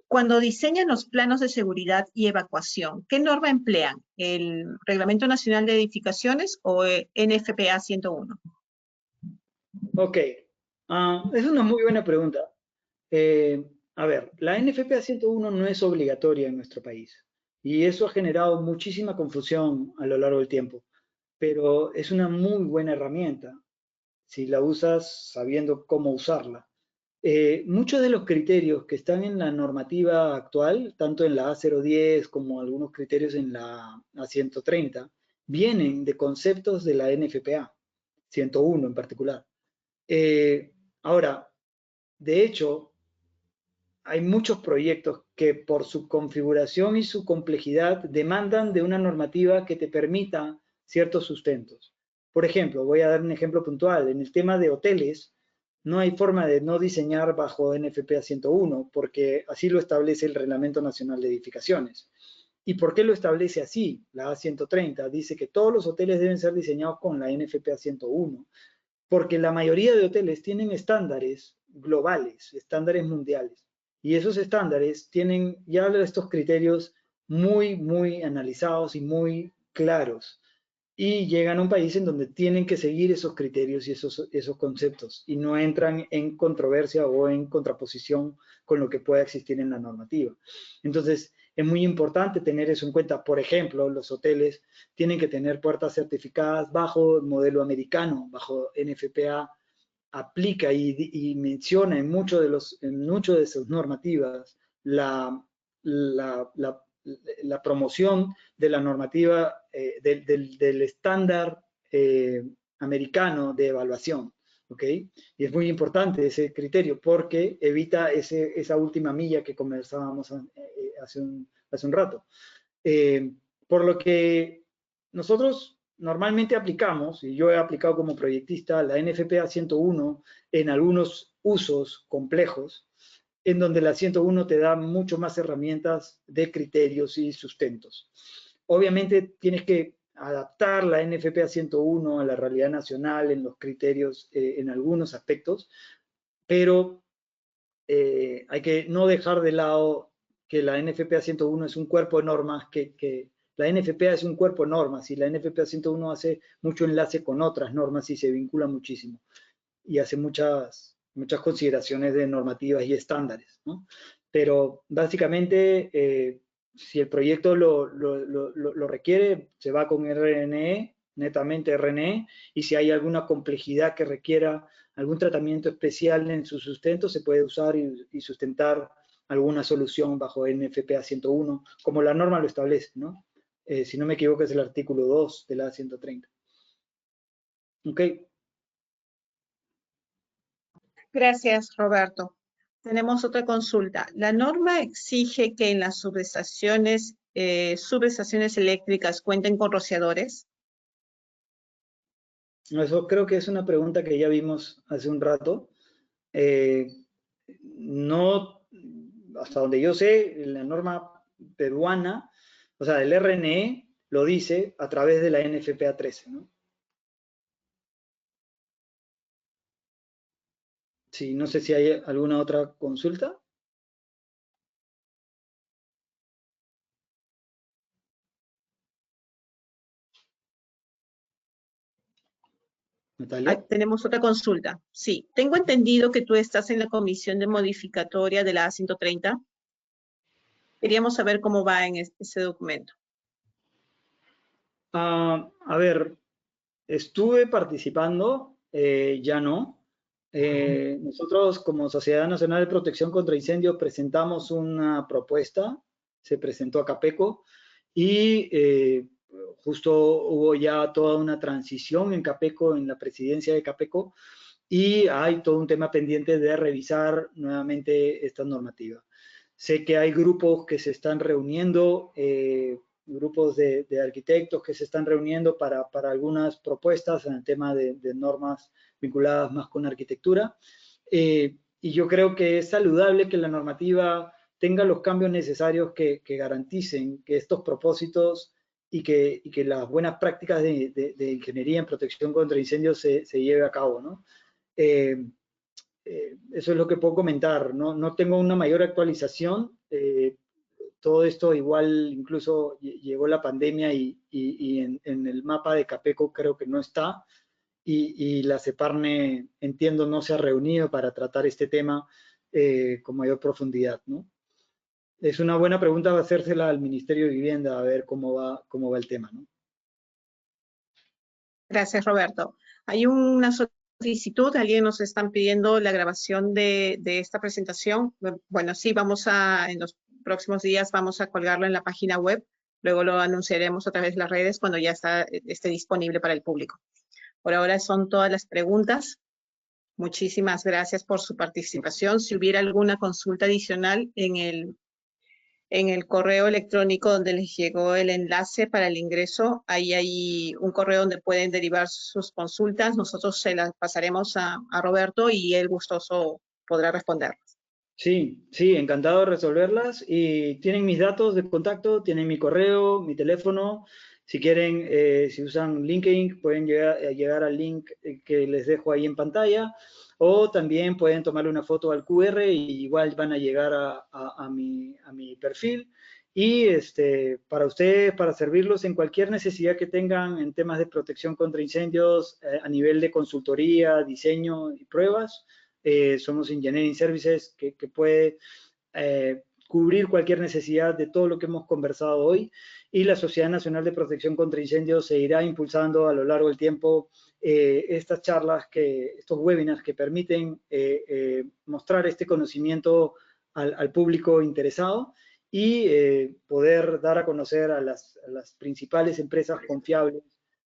Cuando diseñan los planos de seguridad y evacuación, ¿qué norma emplean? ¿El Reglamento Nacional de Edificaciones o NFPA 101? Ok, es una muy buena pregunta. A ver, la NFPA 101 no es obligatoria en nuestro país y eso ha generado muchísima confusión a lo largo del tiempo, pero es una muy buena herramienta si la usas sabiendo cómo usarla. Muchos de los criterios que están en la normativa actual, tanto en la A010 como algunos criterios en la A130, vienen de conceptos de la NFPA 101 en particular. Ahora, de hecho, hay muchos proyectos que por su configuración y su complejidad demandan de una normativa que te permita ciertos sustentos. Por ejemplo, voy a dar un ejemplo puntual. En el tema de hoteles, no hay forma de no diseñar bajo NFPA 101, porque así lo establece el Reglamento Nacional de Edificaciones. ¿Y por qué lo establece así? La A130 dice que todos los hoteles deben ser diseñados con la NFPA 101, porque la mayoría de hoteles tienen estándares globales, estándares mundiales. Y esos estándares tienen ya estos criterios muy, muy analizados y muy claros. Y llegan a un país en donde tienen que seguir esos criterios y esos conceptos y no entran en controversia o en contraposición con lo que pueda existir en la normativa. Entonces, es muy importante tener eso en cuenta. Por ejemplo, los hoteles tienen que tener puertas certificadas bajo el modelo americano, bajo NFPA, aplica y menciona en muchas de sus normativas la promoción de la normativa del estándar americano de evaluación, ¿ok? Y es muy importante ese criterio porque evita esa última milla que conversábamos hace un rato. Por lo que nosotros normalmente aplicamos, y yo he aplicado como proyectista, la NFPA 101 en algunos usos complejos, en donde la 101 te da mucho más herramientas de criterios y sustentos. Obviamente tienes que adaptar la NFPA 101 a la realidad nacional en los criterios, en algunos aspectos, pero hay que no dejar de lado que la NFPA 101 es un cuerpo de normas que la NFPA es un cuerpo de normas y la NFPA 101 hace mucho enlace con otras normas y se vincula muchísimo y hace muchas consideraciones de normativas y estándares, ¿no? Pero básicamente, si el proyecto lo requiere, se va con RNE, netamente RNE, y si hay alguna complejidad que requiera algún tratamiento especial en su sustento, se puede usar y sustentar alguna solución bajo NFPA 101, como la norma lo establece, ¿no? Si no me equivoco, es el artículo 2 de la 130. ¿Ok? Gracias, Roberto. Tenemos otra consulta. La norma exige que en las subestaciones eléctricas cuenten con rociadores. Eso creo que es una pregunta que ya vimos hace un rato. No, hasta donde yo sé, la norma peruana, o sea, el RNE lo dice a través de la NFPA 13, ¿no? Sí, no sé si hay alguna otra consulta. Natalia. Tenemos otra consulta. Sí, tengo entendido que tú estás en la comisión de modificatoria de la A130. Queríamos saber cómo va en ese documento. A ver, estuve participando, ya no. Nosotros como Sociedad Nacional de Protección contra Incendios presentamos una propuesta, se presentó a Capeco y justo hubo ya toda una transición en Capeco, en la presidencia de Capeco, y hay todo un tema pendiente de revisar nuevamente esta normativa. Sé que hay grupos que se están reuniendo, grupos de arquitectos que se están reuniendo para algunas propuestas en el tema de normas vinculadas más con arquitectura. Y yo creo que es saludable que la normativa tenga los cambios necesarios que garanticen que estos propósitos y que las buenas prácticas de ingeniería en protección contra incendios se lleve a cabo, ¿no? Eso es lo que puedo comentar. No tengo una mayor actualización. Todo esto igual incluso llegó la pandemia y en el mapa de Capeco creo que no está. Y la CEPARNE, entiendo, no se ha reunido para tratar este tema con mayor profundidad, ¿no? Es una buena pregunta hacérsela al Ministerio de Vivienda a ver cómo va el tema, ¿no? Gracias, Roberto. Hay una solicitud, alguien nos están pidiendo la grabación de esta presentación. Bueno, sí, en los próximos días vamos a colgarlo en la página web, luego lo anunciaremos a través de las redes cuando ya esté disponible para el público. Por ahora son todas las preguntas. Muchísimas gracias por su participación. Si hubiera alguna consulta adicional en el correo electrónico donde les llegó el enlace para el ingreso, ahí hay un correo donde pueden derivar sus consultas. Nosotros se las pasaremos a Roberto y él gustoso podrá responderlas. Sí, encantado de resolverlas. Y tienen mis datos de contacto, tienen mi correo, mi teléfono. Si quieren, si usan LinkedIn, pueden llegar al link que les dejo ahí en pantalla. O también pueden tomarle una foto al QR y igual van a llegar a mi perfil. Y para ustedes, para servirlos en cualquier necesidad que tengan en temas de protección contra incendios, a nivel de consultoría, diseño y pruebas, somos Engineering Services que puede cubrir cualquier necesidad de todo lo que hemos conversado hoy, y la Sociedad Nacional de Protección contra Incendios seguirá impulsando a lo largo del tiempo estas charlas, estos webinars que permiten mostrar este conocimiento al público interesado y poder dar a conocer a las principales empresas confiables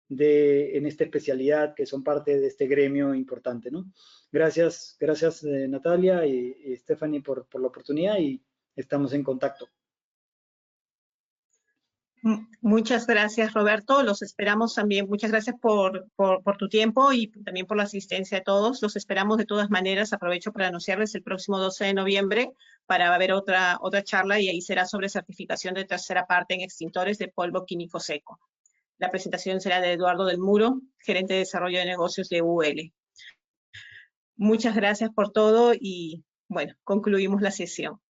en esta especialidad que son parte de este gremio importante, ¿no? Gracias Natalia y Stephanie por la oportunidad y estamos en contacto. Muchas gracias, Roberto. Los esperamos también. Muchas gracias por tu tiempo y también por la asistencia de todos. Los esperamos de todas maneras. Aprovecho para anunciarles el próximo 12 de noviembre para haber otra charla y ahí será sobre certificación de tercera parte en extintores de polvo químico seco. La presentación será de Eduardo del Muro, gerente de desarrollo de negocios de UL. Muchas gracias por todo y, bueno, concluimos la sesión.